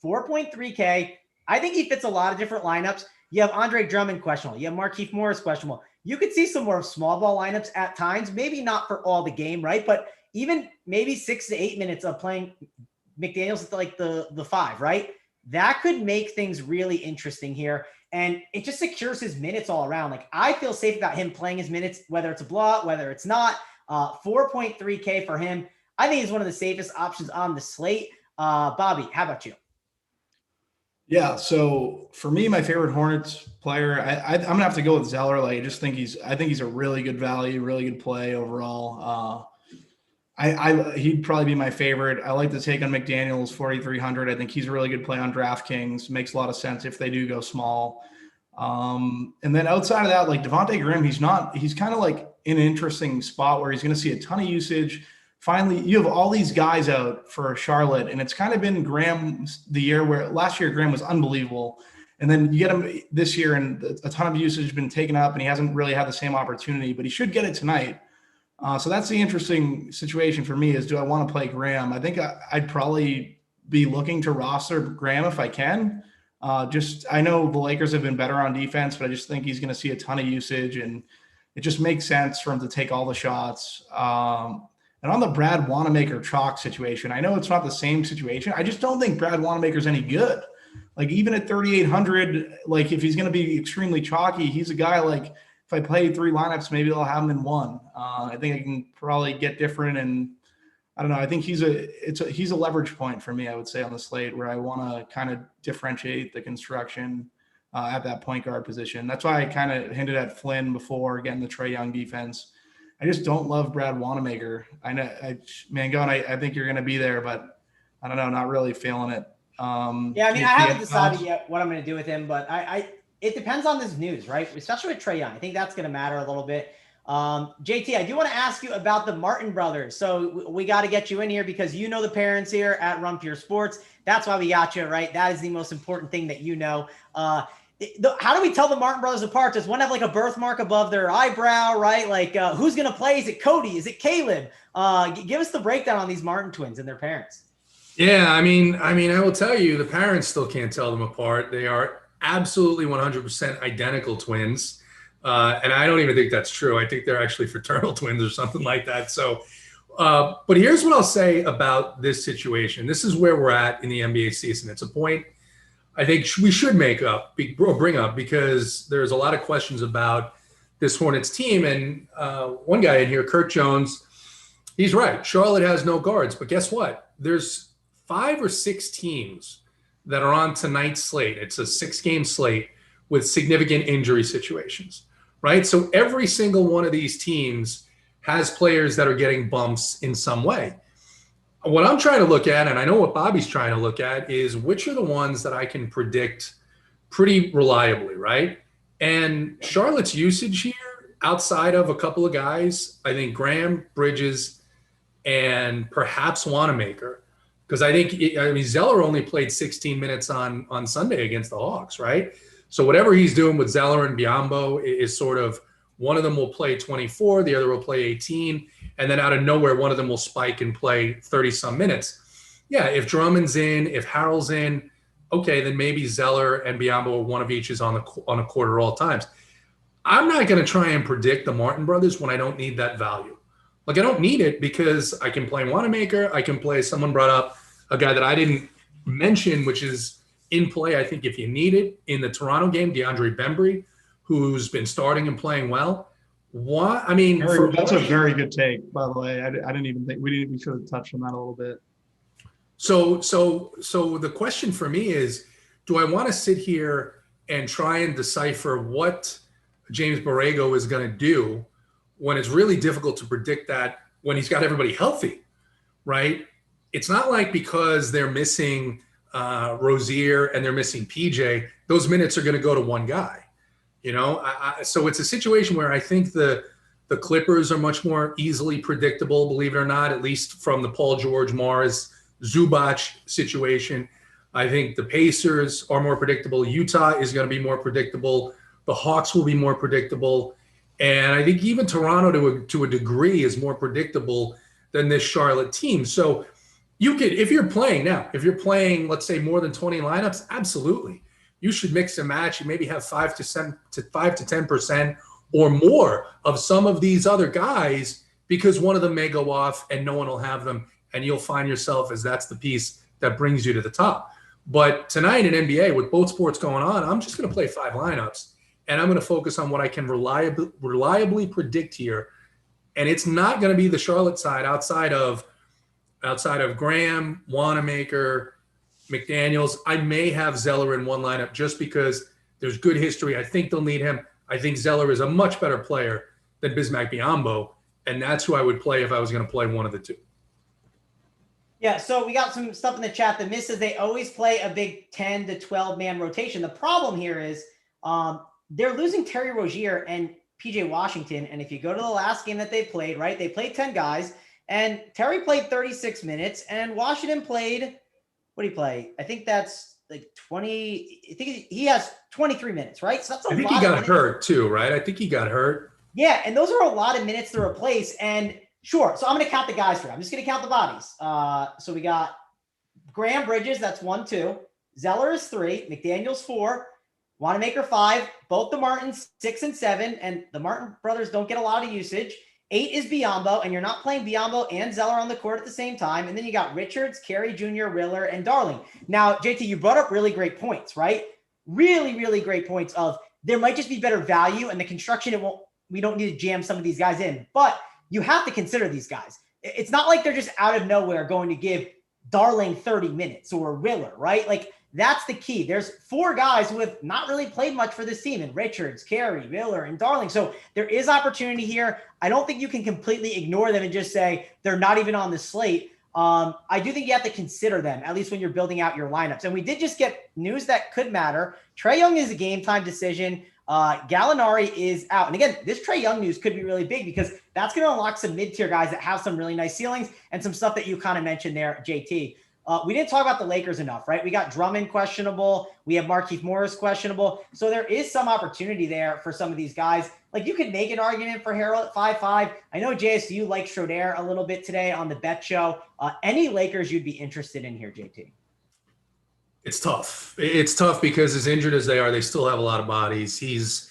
4.3K. I think he fits a lot of different lineups. You have Andre Drummond questionable. You have Markieff Morris questionable. You could see some more small ball lineups at times, maybe not for all the game, right? But even maybe 6 to 8 minutes of playing McDaniels at like the 5, right? That could make things really interesting here. And it just secures his minutes all around. Like I feel safe about him playing his minutes, whether it's a blowout, whether it's not. 4.3K for him. I think he's one of the safest options on the slate. Bobby, how about you? Yeah, so for me, my favorite Hornets player, I'm gonna have to go with Zeller. Like, I think he's a really good value, really good play overall. He'd probably be my favorite. I like the take on McDaniels, 4,300. I think he's a really good play on DraftKings. Makes a lot of sense if they do go small. And then outside of that, like Devontae Graham, he's kind of like in an interesting spot where he's going to see a ton of usage. Finally, you have all these guys out for Charlotte, and it's kind of been Graham the year where last year Graham was unbelievable. And then you get him this year, and a ton of usage has been taken up, and he hasn't really had the same opportunity, but he should get it tonight. So that's the interesting situation for me is, do I want to play Graham? I think I'd probably be looking to roster Graham if I can. I know the Lakers have been better on defense, but I just think he's going to see a ton of usage, and it just makes sense for him to take all the shots. And on the Brad Wanamaker chalk situation, I know it's not the same situation. I just don't think Brad Wanamaker's any good. Like, even at 3,800, like, if he's going to be extremely chalky, he's a guy, like, if I play 3 lineups, maybe I'll have him in 1. I think I can probably get different, and I don't know. I think he's a leverage point for me, I would say, on the slate, where I want to kind of differentiate the construction at that point guard position. That's why I kind of hinted at Flynn before, getting the Trey Young defense. I just don't love Brad Wanamaker. I know, I think you're going to be there, but I don't know, not really feeling it. Yeah, I mean, I haven't decided yet what I'm going to do with him, but it depends on this news, right? Especially with Trey Young. I think that's going to matter a little bit. JT, I do want to ask you about the Martin brothers. So we got to get you in here because you know the parents here at Run Pure Sports. That's why we got you, right? That is the most important thing that you know. How do we tell the Martin brothers apart? Does one have like a birthmark above their eyebrow, right? Like, who's going to play? Is it Cody? Is it Caleb? Give us the breakdown on these Martin twins and their parents. Yeah, I mean, I will tell you, the parents still can't tell them apart. They are absolutely 100% identical twins. And I don't even think that's true. I think they're actually fraternal twins or something like that. So, but here's what I'll say about this situation. This is where we're at in the NBA season. It's a point I think we should bring up, because there's a lot of questions about this Hornets team. And one guy in here, Kurt Jones, he's right. Charlotte has no guards, but guess what? There's 5 or 6 teams that are on tonight's slate. It's a 6-game slate with significant injury situations, right? So every single one of these teams has players that are getting bumps in some way. What I'm trying to look at, and I know what Bobby's trying to look at, is which are the ones that I can predict pretty reliably, right? And Charlotte's usage here, outside of a couple of guys, I think Graham, Bridges, and perhaps Wanamaker, because I mean, Zeller only played 16 minutes on Sunday against the Hawks, right? So whatever he's doing with Zeller and Biyombo is sort of, one of them will play 24, the other will play 18, and then out of nowhere, one of them will spike and play 30-some minutes. Yeah, if Drummond's in, if Harrell's in, okay, then maybe Zeller and Biyombo, or one of each, is on a quarter all times. I'm not going to try and predict the Martin brothers when I don't need that value. Like, I don't need it, because I can play Wanamaker. I can play, someone brought up a guy that I didn't mention, which is in play, I think, if you need it, in the Toronto game, DeAndre Bembry, who's been starting and playing well. What? I mean, that's a very good take, by the way. I didn't even think we should have touched on that a little bit. So the question for me is, do I want to sit here and try and decipher what James Borrego is going to do when it's really difficult to predict that when he's got everybody healthy, right? It's not like because they're missing Rozier and they're missing PJ, those minutes are going to go to one guy. You know, so it's a situation where I think the Clippers are much more easily predictable, believe it or not, at least from the Paul George, Morris, Zubac situation. I think the Pacers are more predictable. Utah is going to be more predictable. The Hawks will be more predictable. And I think even Toronto to a degree is more predictable than this Charlotte team. So you could, if you're playing, let's say, more than 20 lineups, absolutely. You should mix and match. You maybe have 5 to 10% or more of some of these other guys, because one of them may go off and no one will have them, and you'll find yourself as that's the piece that brings you to the top. But tonight in NBA, with both sports going on, I'm just going to play 5 lineups, and I'm going to focus on what I can reliably predict here. And it's not going to be the Charlotte side outside of Graham, Wanamaker, McDaniels. I may have Zeller in one lineup just because there's good history. I think they'll need him. I think Zeller is a much better player than Bismack Biyombo, and that's who I would play if I was going to play one of the two. Yeah, so we got some stuff in the chat. The Miss says they always play a big 10 to 12-man rotation. The problem here is they're losing Terry Rozier and PJ Washington, and if you go to the last game that they played, right, they played 10 guys, and Terry played 36 minutes, and Washington played – what did he play? I think that's like 20. I think he has 23 minutes, right? So that's a lot. I think he got hurt too, right? I think he got hurt. Yeah, and those are a lot of minutes to replace. And sure, so I'm going to count the guys for you. I'm just going to count the bodies. So we got Graham Bridges, that's 1, 2. Zeller is 3. McDaniel's 4. Wanamaker 5. Both the Martins 6 and 7. And the Martin brothers don't get a lot of usage. 8 is Biyombo, and you're not playing Biyombo and Zeller on the court at the same time. And then you got Richards, Carey Jr., Riller, and Darling. Now, JT, you brought up really great points, right? Really, really great points of there might just be better value, and the construction, we don't need to jam some of these guys in. But you have to consider these guys. It's not like they're just out of nowhere going to give Darling 30 minutes or Riller, right? Like, that's the key. There's 4 guys who have not really played much for this team, and Richards, Carey, Miller, and Darling. So there is opportunity here. I don't think you can completely ignore them and just say they're not even on the slate. I do think you have to consider them, at least when you're building out your lineups. And we did just get news that could matter. Trey Young is a game time decision. Gallinari is out. And again, this Trey Young news could be really big because that's going to unlock some mid-tier guys that have some really nice ceilings and some stuff that you kind of mentioned there, JT. We didn't talk about the Lakers enough, right? We got Drummond questionable. We have Markieff Morris questionable. So there is some opportunity there for some of these guys. Like, you could make an argument for Harrell at 5.5. I know JSU likes Schroeder a little bit today on the bet show. Any Lakers you'd be interested in here, JT? It's tough. It's tough because as injured as they are, they still have a lot of bodies. He's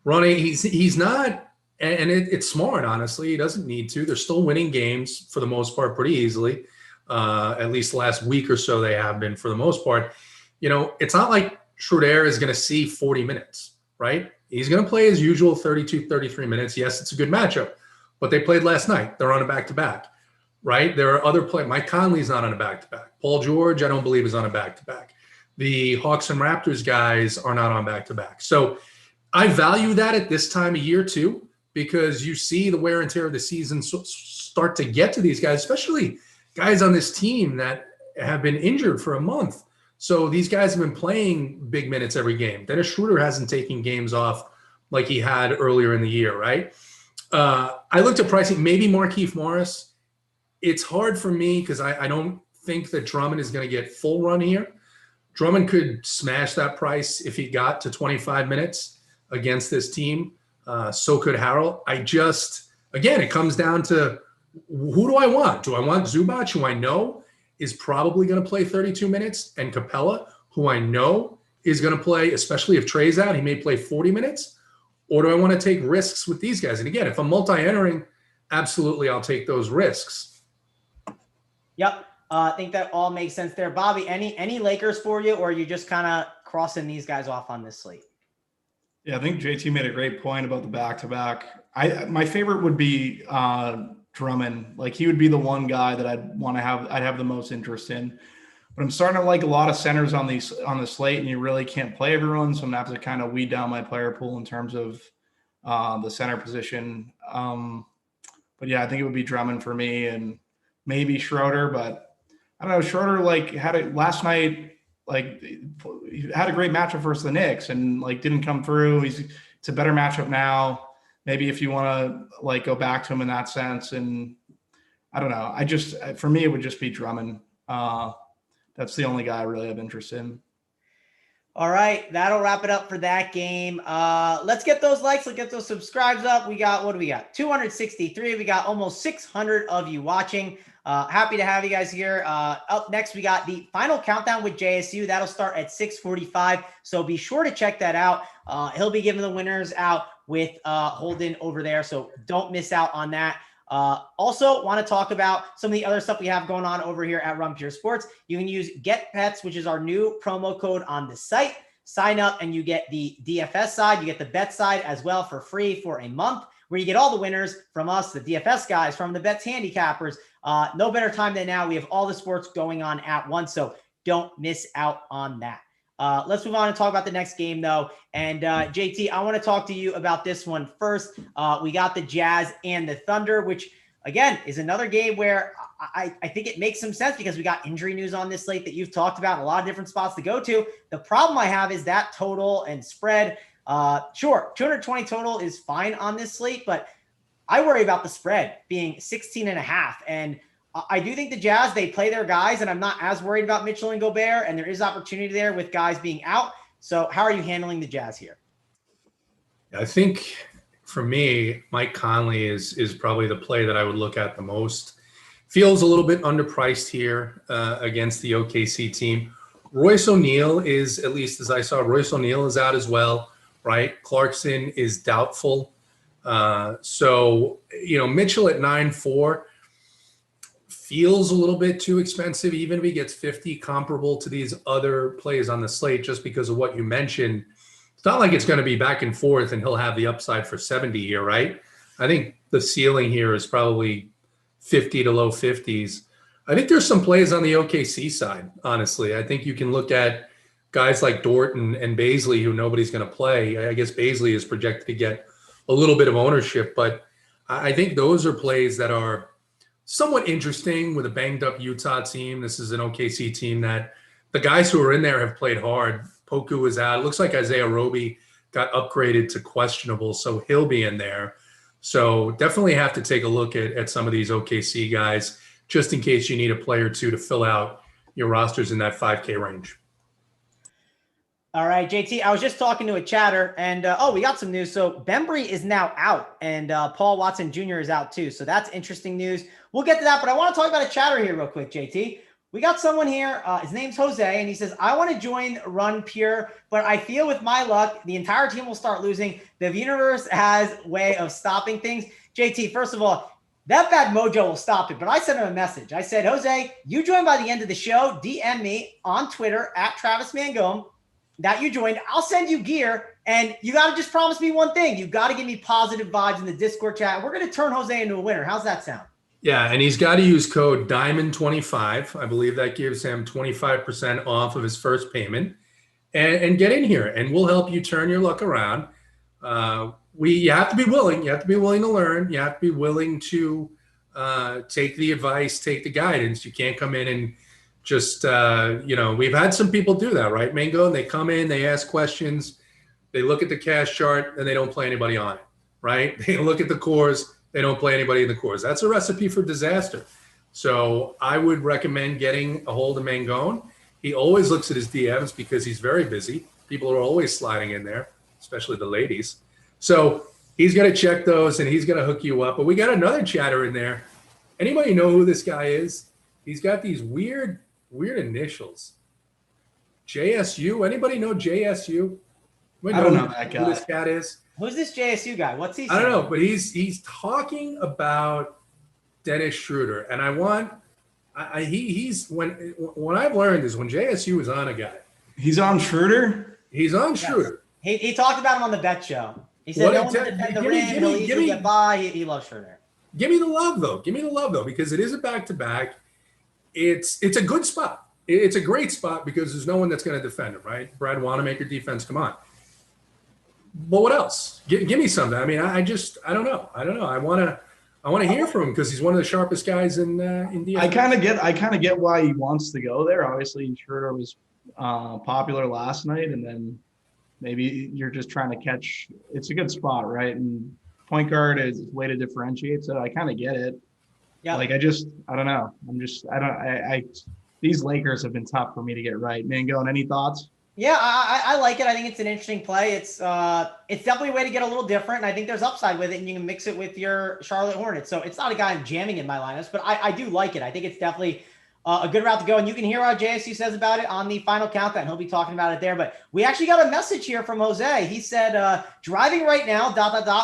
running. He's not, and it's smart, honestly. He doesn't need to. They're still winning games for the most part pretty easily. At least the last week or so they have been for the most part. You know, it's not like Schroeder is going to see 40 minutes, right? He's going to play his usual 32, 33 minutes. Yes, it's a good matchup, but they played last night. They're on a back-to-back, right? There are other players. Mike Conley's not on a back-to-back. Paul George, I don't believe, is on a back-to-back. The Hawks and Raptors guys are not on back-to-back. So I value that at this time of year too, because you see the wear and tear of the season start to get to these guys, especially guys on this team that have been injured for a month. So these guys have been playing big minutes every game. Dennis Schroeder hasn't taken games off like he had earlier in the year, right? I looked at pricing, maybe Markieff Morris. It's hard for me because I don't think that Drummond is going to get full run here. Drummond could smash that price if he got to 25 minutes against this team. So could Harrell. Again, it comes down to who do I want? Do I want Zubac, who I know is probably going to play 32 minutes, and Capella, who I know is going to play, especially if Trey's out, he may play 40 minutes? Or do I want to take risks with these guys? And again, if I'm multi-entering, absolutely I'll take those risks. Yep. I think that all makes sense there. Bobby, any Lakers for you, or are you just kind of crossing these guys off on this slate? Yeah, I think JT made a great point about the back-to-back. My favorite would be Drummond. Like, he would be the one guy that I'd have the most interest in. But I'm starting to like a lot of centers on the slate, and you really can't play everyone. So I'm gonna have to kind of weed down my player pool in terms of the center position. But yeah, I think it would be Drummond for me, and maybe Schroeder. But I don't know. Schroeder last night. Like, he had a great matchup versus the Knicks, and didn't come through. It's a better matchup now. Maybe if you want to go back to him in that sense, and I don't know. For me, it would just be Drummond. That's the only guy I really have interest in. All right, that'll wrap it up for that game. Let's get those likes. Let's get those subscribes up. What do we got? 263. We got almost 600 of you watching. Happy to have you guys here. Up next, we got the final countdown with JSU. That'll start at 6:45. So be sure to check that out. He'll be giving the winners out with Holden over there. So don't miss out on that. Also want to talk about some of the other stuff we have going on over here at Run Pure Sports. You can use Get Pets, which is our new promo code on the site. Sign up and you get the DFS side. You get the bet side as well for free for a month, where you get all the winners from us, the DFS guys, from the bets handicappers. No better time than now. We have all the sports going on at once, so don't miss out on that. Let's move on and talk about the next game, though. And JT, I want to talk to you about this one first. We got the Jazz and the Thunder, which, again, is another game where I think it makes some sense because we got injury news on this slate that you've talked about, a lot of different spots to go to. The problem I have is that total and spread. Sure, 220 total is fine on this slate, but I worry about the spread being 16.5. And I do think the Jazz, they play their guys, and I'm not as worried about Mitchell and Gobert, and there is opportunity there with guys being out. So how are you handling the Jazz here? I think for me, Mike Conley is probably the play that I would look at the most. Feels a little bit underpriced here against the OKC team. Royce O'Neal is, at least as I saw, Royce O'Neal is out as well, right? Clarkson is doubtful. So, Mitchell at 9.4 feels a little bit too expensive, even if he gets 50, comparable to these other plays on the slate, just because of what you mentioned. It's not like it's going to be back and forth and he'll have the upside for 70 here, right? I think the ceiling here is probably 50 to low 50s. I think there's some plays on the OKC side, honestly. I think you can look at guys like Dort and Bazley, who nobody's going to play. I guess Bazley is projected to get a little bit of ownership, but I think those are plays that are somewhat interesting with a banged-up Utah team. This is an OKC team that the guys who are in there have played hard. Poku is out. It looks like Isaiah Roby got upgraded to questionable, so he'll be in there. So definitely have to take a look at some of these OKC guys, just in case you need a player or two to fill out your rosters in that 5K range. All right, JT, I was just talking to a chatter, and we got some news. So Bembry is now out, and Paul Watson Jr. is out too. So that's interesting news. We'll get to that, but I want to talk about a chatter here real quick, JT. We got someone here. His name's Jose, and he says, I want to join Run Pure, but I feel with my luck, the entire team will start losing. The universe has a way of stopping things. JT, first of all, that bad mojo will stop it, but I sent him a message. I said, Jose, you join by the end of the show. DM me on Twitter at Travis Mangone that you joined. I'll send you gear, and you got to just promise me one thing. You got to give me positive vibes in the Discord chat. We're going to turn Jose into a winner. How's that sound? Yeah, and he's got to use code DIAMOND25. I believe that gives him 25% off of his first payment. And get in here, and we'll help you turn your luck around. You have to be willing. You have to be willing to learn. You have to be willing to take the advice, take the guidance. You can't come in and just, we've had some people do that, right, Mango? They come in, they ask questions, they look at the cash chart, and they don't play anybody on it, right? They look at the cores, they don't play anybody in the cores. That's a recipe for disaster. So I would recommend getting a hold of Mangone. He always looks at his DMs because he's very busy. People are always sliding in there, especially the ladies. So he's going to check those, and he's going to hook you up. But we got another chatter in there. Anybody know who this guy is? He's got these weird initials. JSU. Anybody know JSU? I don't know that guy. Who this cat is? Who's this JSU guy? What's he saying? I don't know, but he's talking about Dennis Schroeder, and he's when I've learned is when JSU is on a guy. He's on Schroeder. He's on Yes. Schroeder. He talking about him on the bet show. He said no one can defend the rim. He'll easily get by. He loves Schroeder. Give me the love though, because it is a back-to-back. It's a good spot. It's a great spot because there's no one that's going to defend him, right? Brad Wanamaker defense, come on. But what else? Give me something. I mean, I don't know. I want to hear from him because he's one of the sharpest guys in DFS. I kind of get why he wants to go there. Obviously, Schroeder was popular last night, and then maybe you're just trying to catch. It's a good spot, right? And point guard is a way to differentiate. So I kind of get it. Yeah. Like I don't know. These Lakers have been tough for me to get right. Mangone, any thoughts? Yeah, I like it. I think it's an interesting play. It's definitely a way to get a little different, and I think there's upside with it, and you can mix it with your Charlotte Hornets. So it's not a guy I'm jamming in my lineups, but I do like it. I think it's definitely a good route to go, and you can hear how JSU says about it on the final countdown. He'll be talking about it there. But we actually got a message here from Jose. He said, driving right now, ...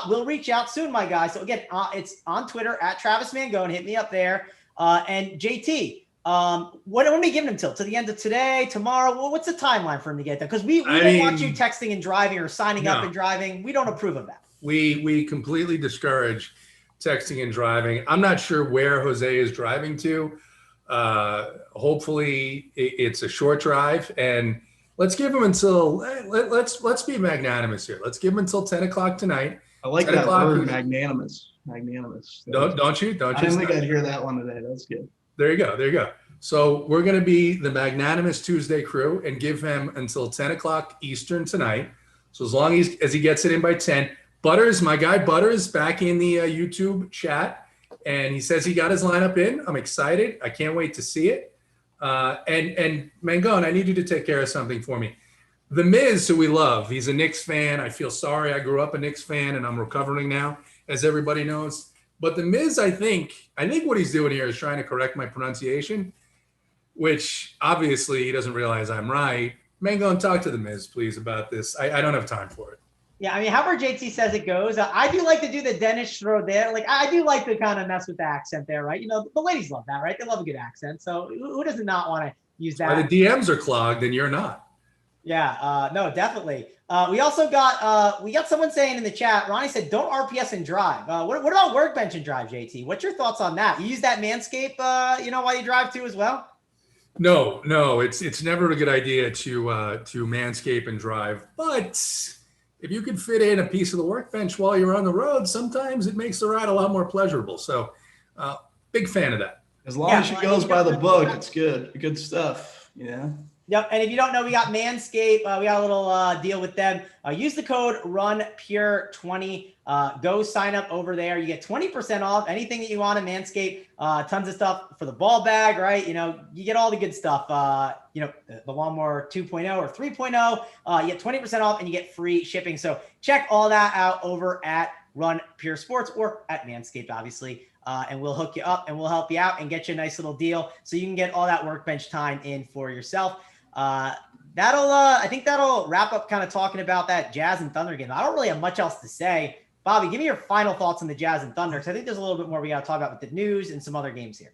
We'll reach out soon, my guy. So again, it's on Twitter at Travis Mangone. Hit me up there. And JT, what are we giving him till the end of today, tomorrow? Well, what's the timeline for him to get there? Because we don't want you texting and driving or signing up and driving. We don't approve of that. We completely discourage texting and driving. I'm not sure where Jose is driving to. Hopefully it's a short drive, and let's give him until let's be magnanimous here. Let's give him until 10 o'clock tonight. I like that word, magnanimous. Don't you? I didn't think I'd hear that one today. That's good. There you go. So we're going to be the Magnanimous Tuesday crew and give him until 10 o'clock Eastern tonight. So as long as he gets it in by 10, Butters, my guy Butters, back in the YouTube chat. and he says he got his lineup in. I'm excited. I can't wait to see it. And Mangone, I need you to take care of something for me. The Miz, who we love, he's a Knicks fan. I feel sorry. I grew up a Knicks fan, and I'm recovering now, as everybody knows. But the Miz, I think what he's doing here is trying to correct my pronunciation, which obviously he doesn't realize I'm right. Mangone, talk to the Miz, please, about this. I don't have time for it. Yeah, I mean, however JT says it goes, I do like to do the Dennis Schroeder. Like, I do like to kind of mess with the accent there, right? You know, the ladies love that, right? They love a good accent. So who does not want to use that? Why the DMs are clogged and you're not. Yeah, no, definitely. We also got someone saying in the chat, Ronnie said, don't RPS and drive. What about workbench and drive, JT? What's your thoughts on that? You use that Manscaped, while you drive too as well? No, it's never a good idea to Manscaped and drive. But if you can fit in a piece of the workbench while you're on the road, sometimes it makes the ride a lot more pleasurable. So big fan of that. As long as she goes by the book, it's good. Good stuff. Yeah. Yep. And if you don't know, we got Manscaped. We got a little deal with them. Use the code RUNPURE20. Go sign up over there. You get 20% off anything that you want at Manscaped. Tons of stuff for the ball bag, right? You know, you get all the good stuff. The Lawnmower 2.0 or 3.0. You get 20% off and you get free shipping. So check all that out over at Run Pure Sports or at Manscaped, obviously. And we'll hook you up and we'll help you out and get you a nice little deal so you can get all that workbench time in for yourself. I think that'll wrap up kind of talking about that Jazz and Thunder game. I don't really have much else to say. Bobby, give me your final thoughts on the Jazz and Thunder, because I think there's a little bit more we got to talk about with the news and some other games here.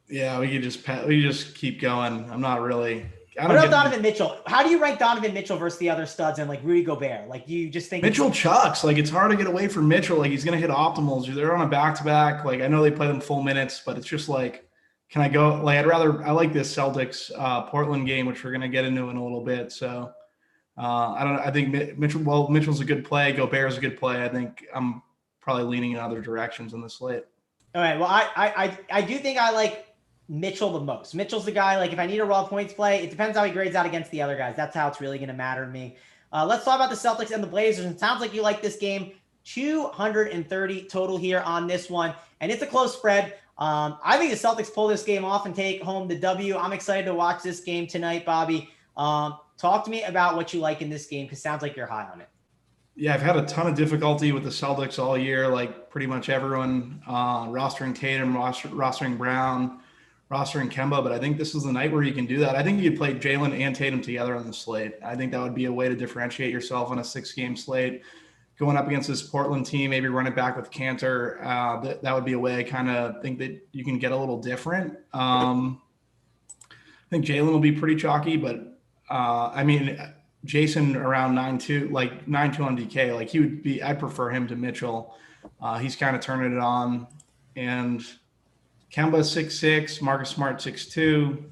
Yeah, we just keep going. I'm not really. What about Donovan Mitchell? How do you rank Donovan Mitchell versus the other studs and like Rudy Gobert? Like, you just think Mitchell chucks. Like, it's hard to get away from Mitchell. Like, he's gonna hit optimals. They're on a back-to-back. Like, I know they play them full minutes, but it's just like, can I go? Like, I like this Celtics Portland game, which we're gonna get into in a little bit. So I don't know. I think Mitchell's a good play. Gobert's a good play. I think I'm probably leaning in other directions in the slate. All right. Well, I do think I like Mitchell the most. Mitchell's the guy, like, if I need a raw points play, it depends how he grades out against the other guys. That's how it's really going to matter to me. Let's talk about the Celtics and the Blazers. It sounds like you like this game. 230 total here on this one, and it's a close spread. I think the Celtics pull this game off and take home the W. I'm excited to watch this game tonight, Bobby. Talk to me about what you like in this game, because it sounds like you're high on it. Yeah, I've had a ton of difficulty with the Celtics all year, like pretty much everyone, rostering Tatum, rostering Brown, rostering Kemba, but I think this is the night where you can do that. I think you could play Jalen and Tatum together on the slate. I think that would be a way to differentiate yourself on a 6-game slate. Going up against this Portland team, maybe run it back with Cantor. That would be a way I kind of think that you can get a little different. I think Jalen will be pretty chalky, but Jason around 9-2, like 9-2 on DK, like he would be, I prefer him to Mitchell. He's kind of turning it on. And Kemba 6'6", Marcus Smart 6'2",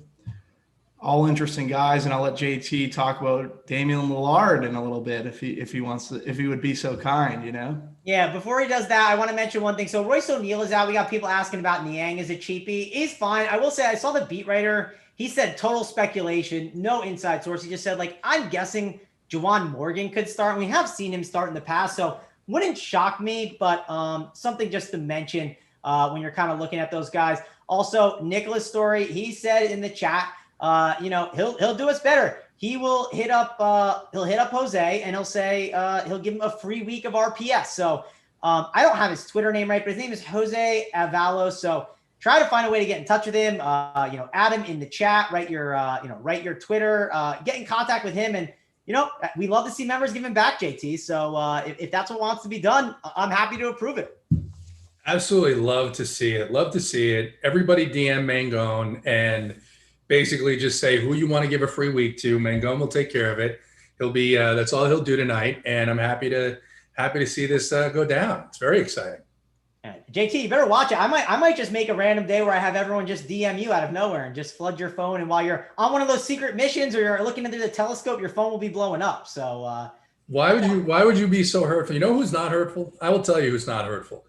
all interesting guys. And I'll let JT talk about Damian Lillard in a little bit if he wants to, if he would be so kind, you know? Yeah, before he does that, I want to mention one thing. So Royce O'Neal is out. We got people asking about Niang as a cheapie. He's fine. I will say, I saw the beat writer. He said total speculation, no inside source. He just said, like, I'm guessing Juwan Morgan could start. We have seen him start in the past, so wouldn't shock me, but something just to mention when you're kind of looking at those guys. Also, Nicholas Story, he said in the chat, he'll do us better. He will hit up Jose, and he'll say he'll give him a free week of RPS. So I don't have his Twitter name right, but his name is Jose Avalos. So try to find a way to get in touch with him. Add him in the chat. Write your Twitter. Get in contact with him, and we love to see members giving back, JT. So if that's what wants to be done, I'm happy to approve it. Absolutely love to see it. Love to see it. Everybody DM Mangone and basically just say who you want to give a free week to. Mangone will take care of it. He'll be that's all he'll do tonight, and I'm happy to see this go down. It's very exciting. JT, you better watch it. I might just make a random day where I have everyone just DM you out of nowhere and just flood your phone. And while you're on one of those secret missions or you're looking into the telescope, your phone will be blowing up. So why would you be so hurtful? You know who's not hurtful? I will tell you who's not hurtful.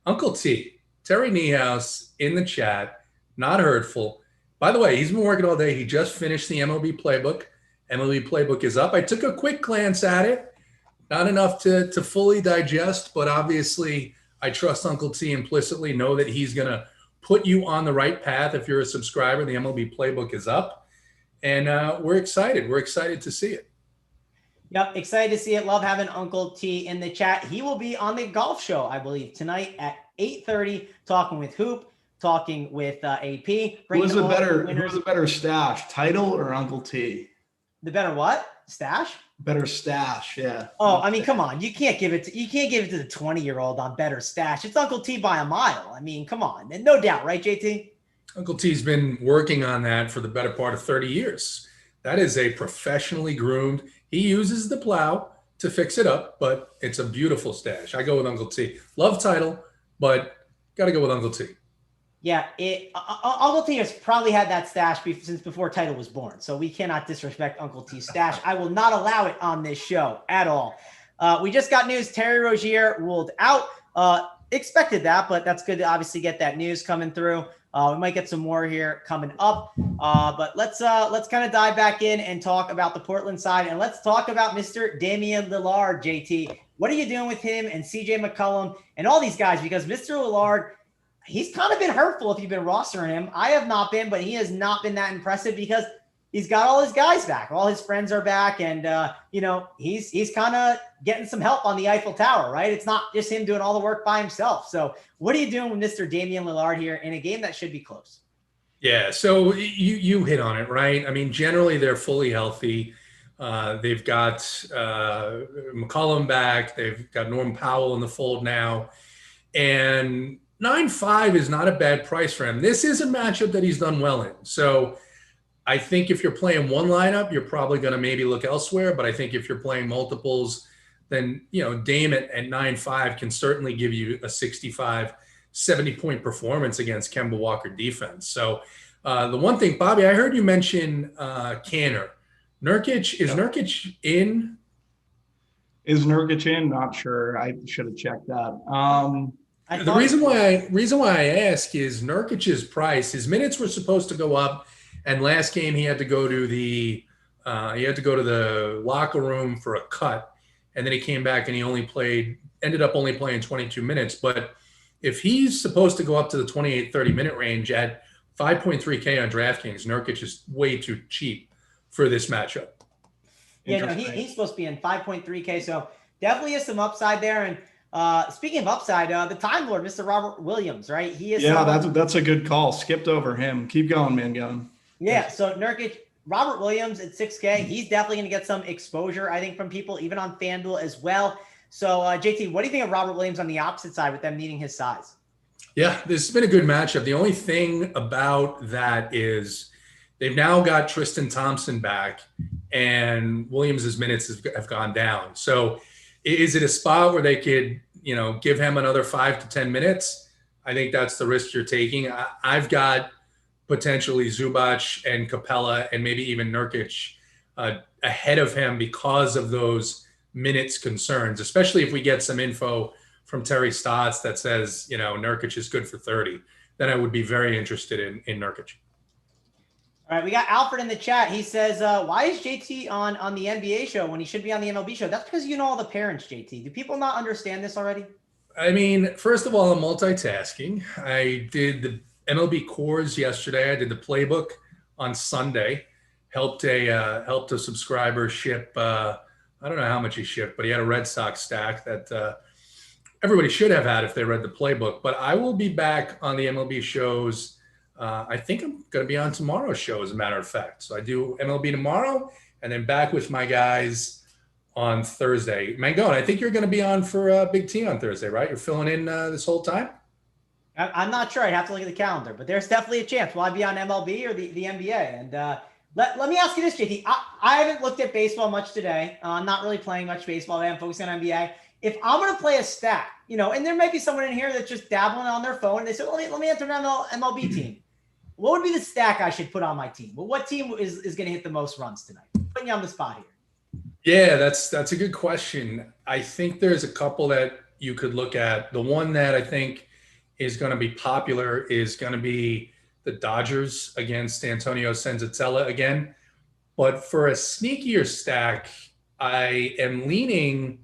Uncle T, Terry Niehaus in the chat, not hurtful. By the way, he's been working all day. He just finished the MLB playbook. MLB playbook is up. I took a quick glance at it. Not enough to fully digest, but obviously I trust Uncle T implicitly, know that he's going to put you on the right path. If you're a subscriber, the MLB playbook is up, and we're excited. We're excited to see it. Yep, excited to see it. Love having Uncle T in the chat. He will be on the golf show, I believe, tonight at 8:30, talking with Hoop, talking with AP. Who's a better stash, Title or Uncle T? The better what? Stash? Better stash, yeah. Oh, I mean, come on. You can't give it to the 20-year-old on better stash. It's Uncle T by a mile. I mean, come on. And no doubt, right, JT? Uncle T's been working on that for the better part of 30 years. That is a professionally groomed. He uses the plow to fix it up, but it's a beautiful stash. I go with Uncle T. Love Title, but got to go with Uncle T. Yeah, Uncle T has probably had that stash since before Title was born, so we cannot disrespect Uncle T's stash. I will not allow it on this show at all. We just got news. Terry Rozier ruled out. Expected that, but that's good to obviously get that news coming through. We might get some more here coming up, but let's kind of dive back in and talk about the Portland side, and let's talk about Mr. Damian Lillard. JT, what are you doing with him and CJ McCollum and all these guys? Because Mr. Lillard, he's kind of been hurtful if you've been rostering him. I have not been, but he has not been that impressive because he's got all his guys back. All his friends are back, and he's kind of getting some help on the Eiffel Tower, right? It's not just him doing all the work by himself. So what are you doing with Mr. Damian Lillard here in a game that should be close? Yeah, so you hit on it, right? I mean, generally they're fully healthy. They've got McCollum back. They've got Norm Powell in the fold now. And 9.5 is not a bad price for him. This is a matchup that he's done well in. So I think if you're playing one lineup, you're probably going to maybe look elsewhere. But I think if you're playing multiples, then, Dame at 9.5 can certainly give you a 65, 70-point performance against Kemba Walker defense. So the one thing, Bobby, I heard you mention Canner. Nurkic, is Nurkic in? Is Nurkic in? Not sure. I should have checked that. The reason why I ask is Nurkic's price. His minutes were supposed to go up, and last game he had to go to the locker room for a cut, and then he came back and he ended up only playing 22 minutes. But if he's supposed to go up to the 28-30 minute range at 5.3K on DraftKings, Nurkic is way too cheap for this matchup. Yeah, no, he's supposed to be in 5.3K, so definitely is some upside there. And speaking of upside, the Time Lord, Mr. Robert Williams, right? He is. Yeah, that's a good call. Skipped over him. Keep going, man. Going. Yeah. So Nurkic, Robert Williams at 6K. He's definitely going to get some exposure, I think, from people, even on FanDuel as well. So JT, what do you think of Robert Williams on the opposite side with them needing his size? Yeah, this has been a good matchup. The only thing about that is they've now got Tristan Thompson back, and Williams' minutes have gone down. So is it a spot where they could, give him another 5 to 10 minutes? I think that's the risk you're taking. I've got potentially Zubac and Capella and maybe even Nurkic ahead of him because of those minutes concerns, especially if we get some info from Terry Stotts that says, Nurkic is good for 30. Then I would be very interested in Nurkic. All right, we got Alfred in the chat. He says, why is JT on the NBA show when he should be on the MLB show? That's because you know all the parents, JT. Do people not understand this already? I mean, first of all, I'm multitasking. I did the MLB cores yesterday. I did the playbook on Sunday. Helped a subscriber ship. I don't know how much he shipped, but he had a Red Sox stack that everybody should have had if they read the playbook. But I will be back on the MLB shows. I think I'm going to be on tomorrow's show, as a matter of fact. So I do MLB tomorrow, and then back with my guys on Thursday. Mangone, I think you're going to be on for BigT on Thursday, right? You're filling in this whole time? I'm not sure. I'd have to look at the calendar, but there's definitely a chance. Will I be on MLB or the NBA? And let me ask you this, JT. I haven't looked at baseball much today. I'm not really playing much baseball. I'm focusing on NBA. If I'm going to play a stack, and there might be someone in here that's just dabbling on their phone, and they say, let me enter an MLB team. What would be the stack I should put on my team? Well, what team is going to hit the most runs tonight? Putting you on the spot here. Yeah, that's a good question. I think there's a couple that you could look at. The one that I think is going to be popular is going to be the Dodgers against Antonio Senzatella again. But for a sneakier stack, I am leaning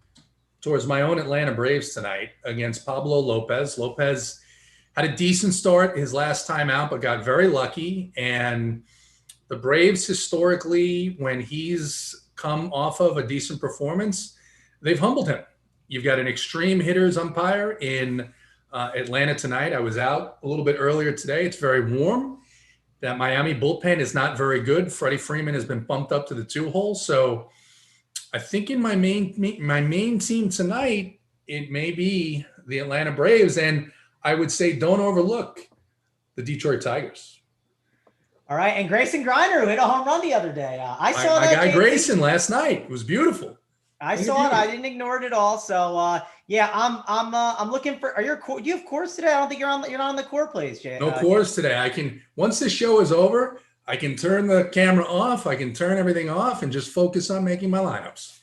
towards my own Atlanta Braves tonight against Pablo Lopez. Lopez had a decent start his last time out, but got very lucky. And the Braves historically, when he's come off of a decent performance, they've humbled him. You've got an extreme hitters umpire in Atlanta tonight. I was out a little bit earlier today. It's very warm. That Miami bullpen is not very good. Freddie Freeman has been bumped up to the 2-hole. So I think in my main team tonight, it may be the Atlanta Braves. And I would say don't overlook the Detroit Tigers. All right. And Grayson Griner, who hit a home run the other day. I saw my that. Guy Grayson last night. It was beautiful. I saw it. I didn't ignore it at all. So yeah, I'm looking for. Do you have cores today? I don't think you're not on the core plays, Jay. No cores today. I can, once this show is over, I can turn the camera off. I can turn everything off and just focus on making my lineups.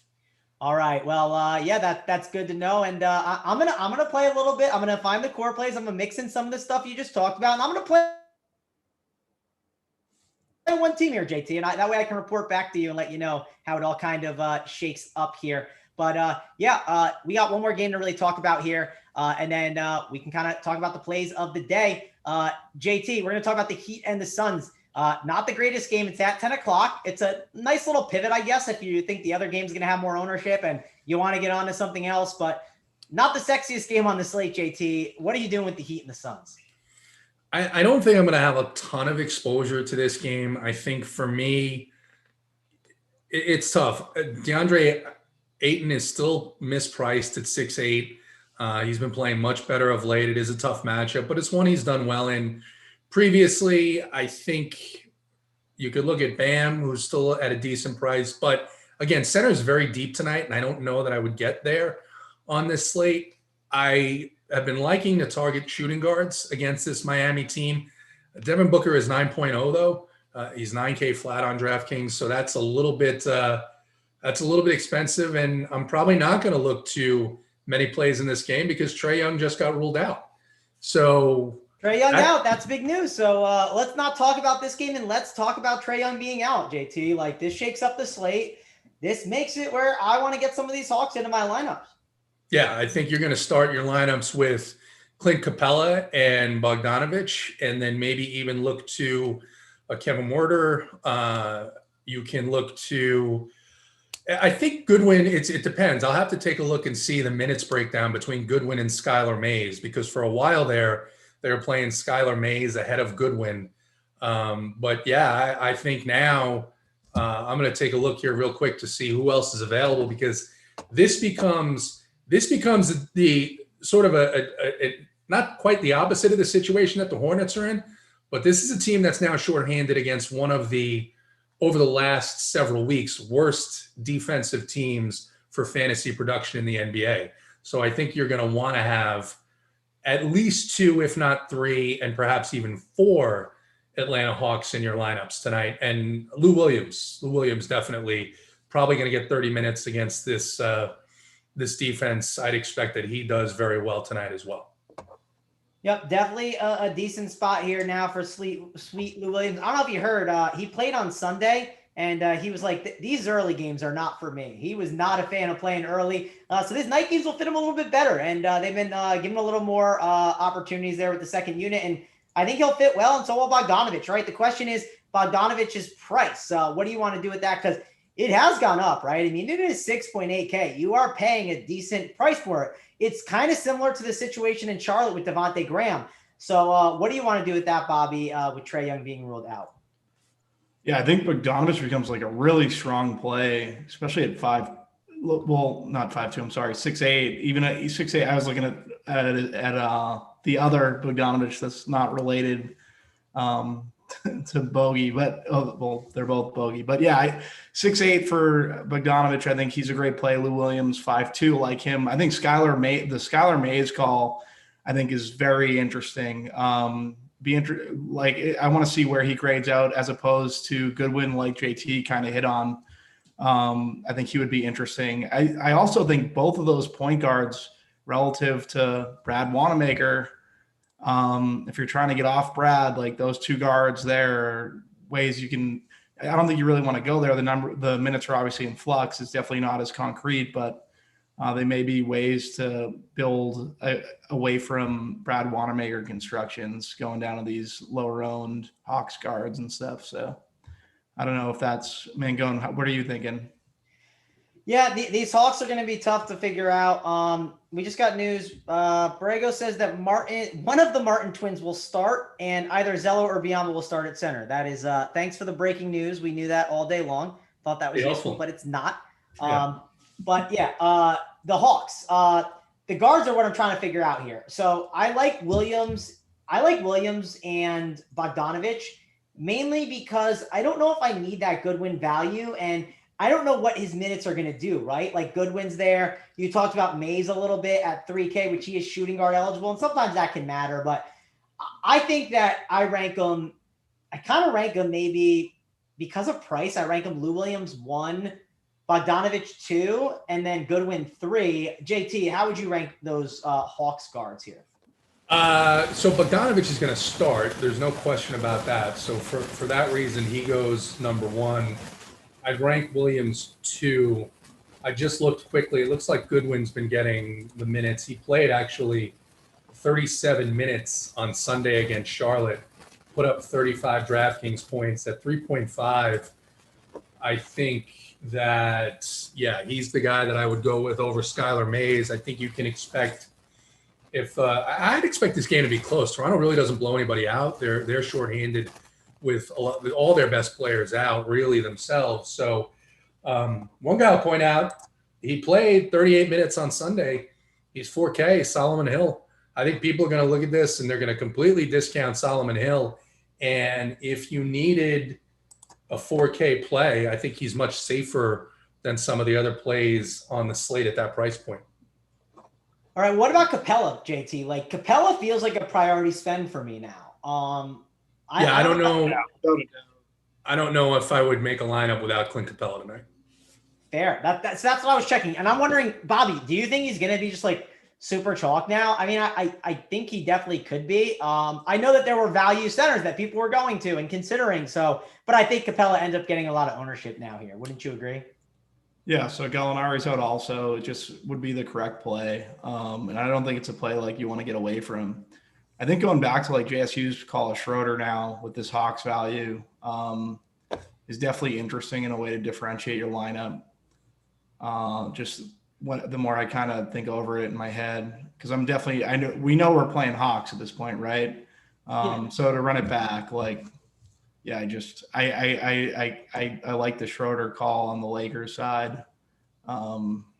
All right. Well, yeah, that's good to know. And I'm gonna play a little bit. I'm gonna find the core plays. I'm gonna mix in some of the stuff you just talked about, and I'm gonna play one team here, JT, and that way I can report back to you and let you know how it all kind of shakes up here. But yeah, we got one more game to really talk about here, and then we can kind of talk about the plays of the day. JT, we're going to talk about the Heat and the Suns. Not the greatest game. It's at 10 o'clock. It's a nice little pivot, I guess, if you think the other game's going to have more ownership and you want to get on to something else, but not the sexiest game on the slate, JT. What are you doing with the Heat and the Suns? I don't think I'm going to have a ton of exposure to this game. I think for me, it's tough. DeAndre Ayton is still mispriced at 6'8". He's been playing much better of late. It is a tough matchup, but it's one he's done well in. Previously, I think you could look at Bam, who's still at a decent price. But again, center is very deep tonight, and I don't know that I would get there on this slate. I have been liking to target shooting guards against this Miami team. Devin Booker is 9.0 though. He's 9K flat on DraftKings, so that's a little bit expensive. And I'm probably not going to look to many plays in this game because Trey Young just got ruled out. So Trey Young out. That's big news. So let's not talk about this game and let's talk about Trey Young being out, JT. Like, this shakes up the slate. This makes it where I want to get some of these Hawks into my lineups. Yeah, I think you're going to start your lineups with Clint Capella and Bogdanovich, and then maybe even look to Kevin Mortar. You can look to, I think Goodwin, it depends. I'll have to take a look and see the minutes breakdown between Goodwin and Skylar Mays, because for a while there, they were playing Skylar Mays ahead of Goodwin. But yeah, I think now I'm going to take a look here real quick to see who else is available, because this becomes the sort of a not quite the opposite of the situation that the Hornets are in, but this is a team that's now shorthanded against one of the, over the last several weeks, worst defensive teams for fantasy production in the NBA. So I think you're going to want to have at least 2, if not 3, and perhaps even 4 Atlanta Hawks in your lineups tonight. And Lou Williams definitely probably going to get 30 minutes against this defense. I'd expect that he does very well tonight as well. Yep, definitely a decent spot here now for sweet Lou Williams. I don't know if you heard, he played on Sunday, and he was like, these early games are not for me. He was not a fan of playing early. So these night games will fit him a little bit better, and they've been giving a little more opportunities there with the second unit, and I think he'll fit well, and so will Bogdanovich, right? The question is Bogdanovich's price. What do you want to do with that? Because it has gone up, right? I mean, it is 6.8K. You are paying a decent price for it. It's kind of similar to the situation in Charlotte with Devontae Graham. So what do you want to do with that, Bobby, with Trey Young being ruled out? Yeah, I think Bogdanovich becomes like a really strong play, especially at 5. Well, not 5'2", I'm sorry, 6'8". Even at 6'8", I was looking at the other Bogdanovich that's not related to Bogey, but they're both Bogey. But yeah, 6'8" for Bogdanovich. I think he's a great play. Lou Williams, 5'2", like him. I think the Skylar Mays call, I think, is very interesting. I want to see where he grades out as opposed to Goodwin, like JT kind of hit on. I think he would be interesting. I also think both of those point guards relative to Brad Wanamaker, if you're trying to get off Brad, like those 2 guards there are ways you can. I don't think you really want to go there. The minutes are obviously in flux. It's definitely not as concrete, but They may be ways to build away from Brad Wanamaker constructions, going down to these lower owned Hawks guards and stuff. So I don't know if that's Mangone. What are you thinking? Yeah, these Hawks are going to be tough to figure out. We just got news. Borrego says that one of the Martin twins will start, and either Zello or Biombo will start at center. That is, thanks for the breaking news. We knew that all day long. Thought that was useful, but it's not. Yeah. But yeah, the Hawks. The guards are what I'm trying to figure out here. So I like Williams. And Bogdanovich, mainly because I don't know if I need that Goodwin value, and I don't know what his minutes are going to do, right? Like Goodwin's there. You talked about Mays a little bit at 3K, which he is shooting guard eligible, and sometimes that can matter. But I think that I kind of rank him maybe because of price. I rank him Lou Williams 1, Bogdanovich 2, and then Goodwin 3. JT, how would you rank those Hawks guards here? So Bogdanovich is going to start. There's no question about that. So for that reason, he goes number 1. I'd rank Williams 2. I just looked quickly. It looks like Goodwin's been getting the minutes. He played actually 37 minutes on Sunday against Charlotte, put up 35 DraftKings points at 3.5. I think that, yeah, he's the guy that I would go with over Skylar Mays. I think you can expect I'd expect this game to be close. Toronto really doesn't blow anybody out. They're shorthanded with all their best players out, really themselves. So one guy I'll point out, he played 38 minutes on Sunday. He's 4K, Solomon Hill. I think people are going to look at this and they're going to completely discount Solomon Hill. And if you needed a 4K play, I think he's much safer than some of the other plays on the slate at that price point. All right, what about Capella, JT? Like Capella feels like a priority spend for me now. I don't know. I don't know if I would make a lineup without Clint Capella tonight. Fair. That's what I was checking. And I'm wondering, Bobby, do you think he's going to be just like super chalk now? I mean, I think he definitely could be. I know that there were value centers that people were going to and considering. So, but I think Capella ends up getting a lot of ownership now here. Wouldn't you agree? Yeah, so Gallinari's out also. It just would be the correct play. And I don't think it's a play like you want to get away from. I think going back to like JSU's call of Schroeder now with this Hawks value is definitely interesting in a way to differentiate your lineup. The more I kind of think over it in my head, because we know we're playing Hawks at this point, right? So to run it back, like, yeah, I like the Schroeder call on the Lakers side.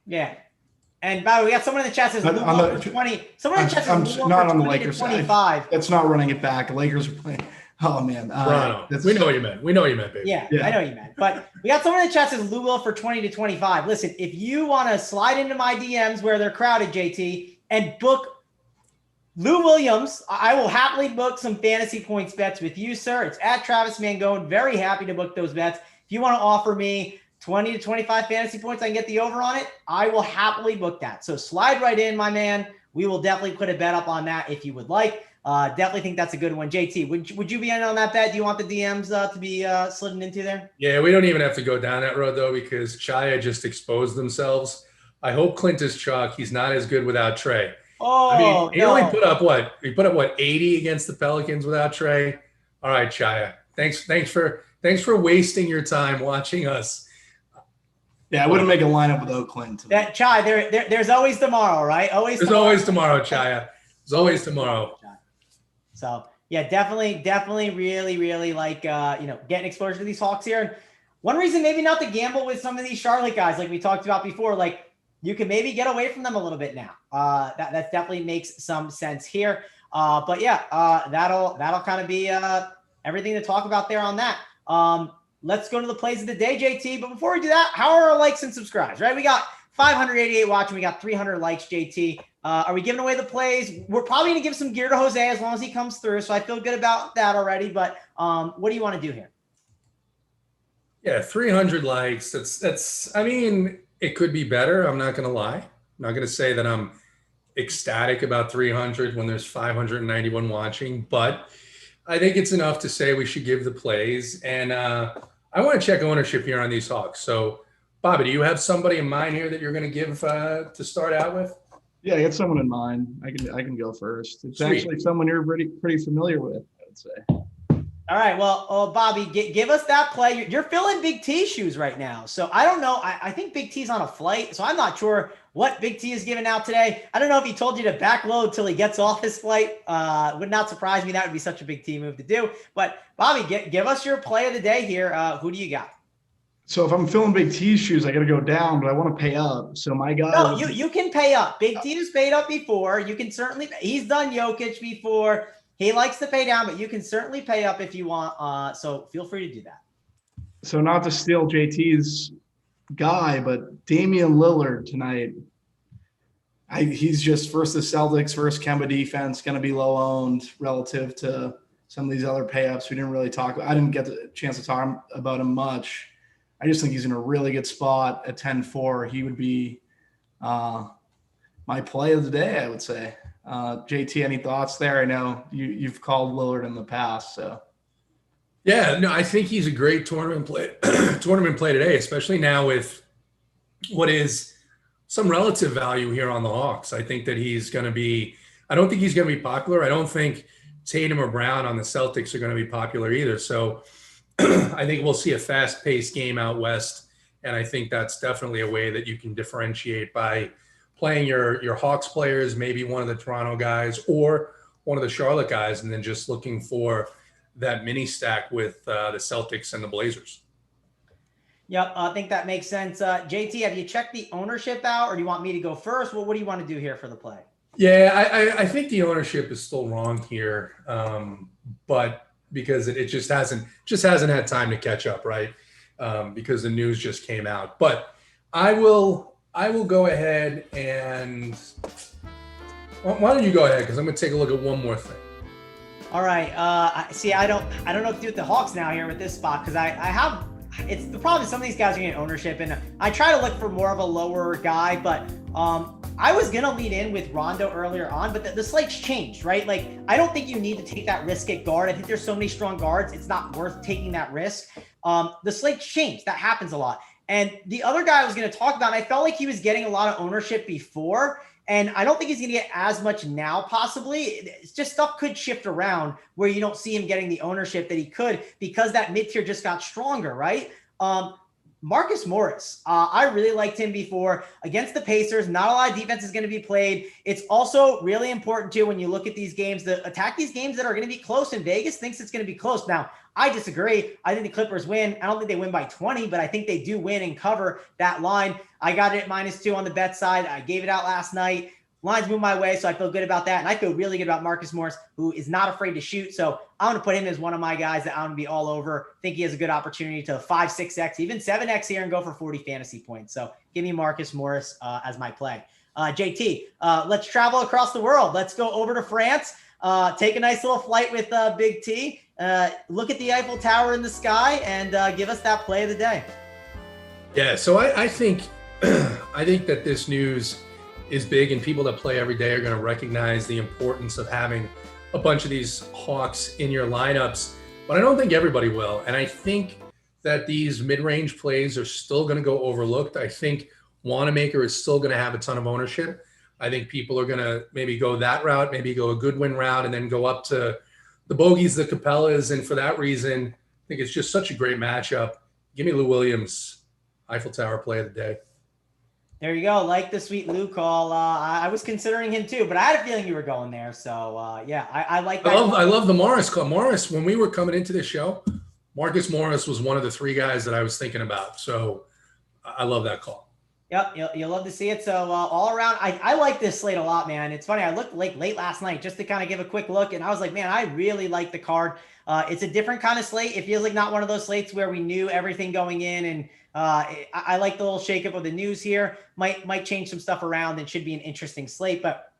Yeah. And by the way, we got someone in the chat says for 20. Someone in the chat says not on the Lakers side. That's not running it back. The Lakers are playing. Oh man, we know what you meant. We know what you meant, baby. Yeah, I know what you meant. But we got someone in the chat says Lou Will for 20 to 25. Listen, if you want to slide into my DMs where they're crowded, JT, and book Lou Williams, I will happily book some fantasy points bets with you, sir. It's at Travis Mangone. Very happy to book those bets. If you want to offer me 20 to 25 fantasy points, I can get the over on it. I will happily book that. So slide right in, my man. We will definitely put a bet up on that if you would like. Definitely think that's a good one. JT, would you be in on that bet? Do you want the DMs to be slidden into there? Yeah, we don't even have to go down that road, though, because Chaya just exposed themselves. I hope Clint is chalk. He's not as good without Trey. Oh, I mean, he only put up what? He put up what, 80 against the Pelicans without Trey? All right, Chaya. Thanks for wasting your time watching us. Yeah, I wouldn't make a lineup without Clint. That Chai, there's always tomorrow, right? There's always tomorrow, Chaya. There's always tomorrow. So yeah, definitely really, really like getting exposure to these Hawks here. And one reason maybe not to gamble with some of these Charlotte guys, like we talked about before, like you can maybe get away from them a little bit now. That definitely makes some sense here. But yeah, that'll kind of be everything to talk about there on that. Let's go to the plays of the day, JT. But before we do that, how are our likes and subscribes, right? We got 588 watching. We got 300 likes, JT. Are we giving away the plays? We're probably going to give some gear to Jose as long as he comes through. So I feel good about that already. But what do you want to do here? Yeah, 300 likes. That's. I mean, it could be better. I'm not going to lie. I'm not going to say that I'm ecstatic about 300 when there's 591 watching. But I think it's enough to say we should give the plays. And I want to check ownership here on these Hawks. So Bobby, do you have somebody in mind here that you're going to give to start out with? Yeah, I got someone in mind. I can go first. It's Sweet. actually someone you're pretty familiar with, I would say. All right. Well, Bobby, give us that play. You're filling Big T shoes right now. So I don't know. I think Big T's on a flight. So I'm not sure what Big T is giving out today. I don't know if he told you to backload till he gets off his flight. Would not surprise me. That would be such a Big T move to do. But Bobby, give us your play of the day here. Who do you got? So if I'm filling Big T's shoes, I got to go down, but I want to pay up. So my guy. No, you can pay up. Big T has paid up before. You can certainly. He's done Jokic before. He likes to pay down, but you can certainly pay up if you want. So feel free to do that. So not to steal JT's guy, but Damian Lillard tonight. He's just versus the Celtics, versus Kemba defense, going to be low owned relative to some of these other pay-ups. We didn't really talk. I didn't get the chance to talk about him much. I just think he's in a really good spot at 10-4. He would be my play of the day, I would say. JT, any thoughts there? I know you've called Lillard in the past, so. Yeah, no, I think he's a great tournament play today, especially now with what is some relative value here on the Hawks. I think that he's going to be – I don't think he's going to be popular. I don't think Tatum or Brown on the Celtics are going to be popular either. So I think we'll see a fast-paced game out west, and I think that's definitely a way that you can differentiate by playing your Hawks players, maybe one of the Toronto guys or one of the Charlotte guys, and then just looking for that mini stack with the Celtics and the Blazers. Yep, I think that makes sense. JT, have you checked the ownership out, or do you want me to go first? Well, what do you want to do here for the play? Yeah, I think the ownership is still wrong here, but because it just hasn't had time to catch up, right? Because the news just came out. But I will go ahead and why don't you go ahead? Because I'm going to take a look at one more thing. All right. I don't know what to do with the Hawks now here with this spot because I have. It's the problem is some of these guys are getting ownership, and I try to look for more of a lower guy, but I was gonna lead in with Rondo earlier on, but the slate's changed, right? Like I don't think you need to take that risk at guard. I think there's so many strong guards, it's not worth taking that risk. The slate's changed. That happens a lot. And the other guy I was gonna talk about, I felt like he was getting a lot of ownership before, and I don't think he's going to get as much now, possibly. It's just stuff could shift around where you don't see him getting the ownership that he could because that mid-tier just got stronger, right? Marcus Morris, I really liked him before. Against the Pacers, not a lot of defense is going to be played. It's also really important, too, when you look at these games, to attack these games that are going to be close, and Vegas thinks it's going to be close. Now, I disagree. I think the Clippers win. I don't think they win by 20, but I think they do win and cover that line. I got it at -2 on the bet side. I gave it out last night. Lines move my way, so I feel good about that. And I feel really good about Marcus Morris, who is not afraid to shoot. So I'm going to put him as one of my guys that I'm going to be all over. Think he has a good opportunity to 5, 6X, even 7X here and go for 40 fantasy points. So give me Marcus Morris as my play. JT, let's travel across the world. Let's go over to France. Take a nice little flight with Big T. Look at the Eiffel Tower in the sky and give us that play of the day. Yeah, so I think that this news is big, and people that play every day are going to recognize the importance of having a bunch of these Hawks in your lineups, but I don't think everybody will. And I think that these mid-range plays are still going to go overlooked. I think Wanamaker is still going to have a ton of ownership. I think people are going to maybe go that route, maybe go a Goodwin route, and then go up to the Bogies, the Capellas. And for that reason, I think it's just such a great matchup. Give me Lou Williams, Eiffel Tower play of the day. There you go. Like the sweet Lou call. I was considering him too, but I had a feeling you were going there. So yeah, I like that. I love the Morris call. Morris, when we were coming into this show, Marcus Morris was one of the 3 guys that I was thinking about. So I love that call. Yep, you'll love to see it. So all around, I like this slate a lot, man. It's funny. I looked late last night just to kind of give a quick look, and I was like, man, I really like the card. It's a different kind of slate. It feels like not one of those slates where we knew everything going in, and I like the little shakeup of the news here. Might change some stuff around and should be an interesting slate. But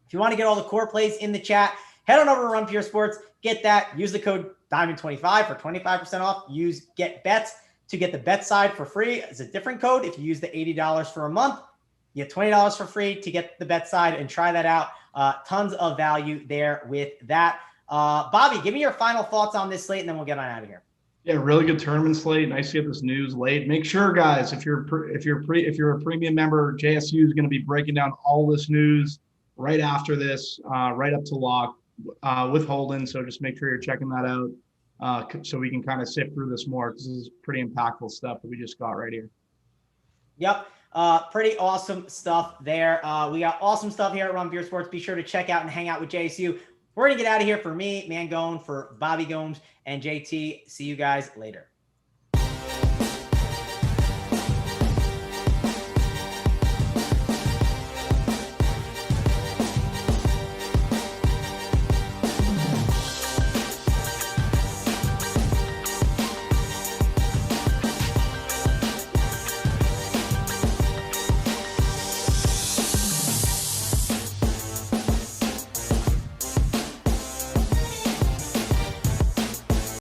if you want to get all the core plays in the chat, head on over to Run Pure Sports. Get that. Use the code Diamond25 for 25% off. Use Get Bets to get the bet side for free. It's a different code. If you use the $80 for a month, you get $20 for free to get the bet side and try that out. Tons of value there with that. Bobby, give me your final thoughts on this slate, and then we'll get on out of here. Yeah, really good tournament slate. Nice to get this news late. Make sure, guys, if you're a premium member, JSU is going to be breaking down all this news right after this, right up to lock with Holden. So just make sure you're checking that out so we can kind of sift through this more, because this is pretty impactful stuff that we just got right here. Yep. Pretty awesome stuff there. We got awesome stuff here at Run Beer Sports. Be sure to check out and hang out with JSU. We're going to get out of here. For me, Mangone, for Bobby Gomes and JT. See you guys later.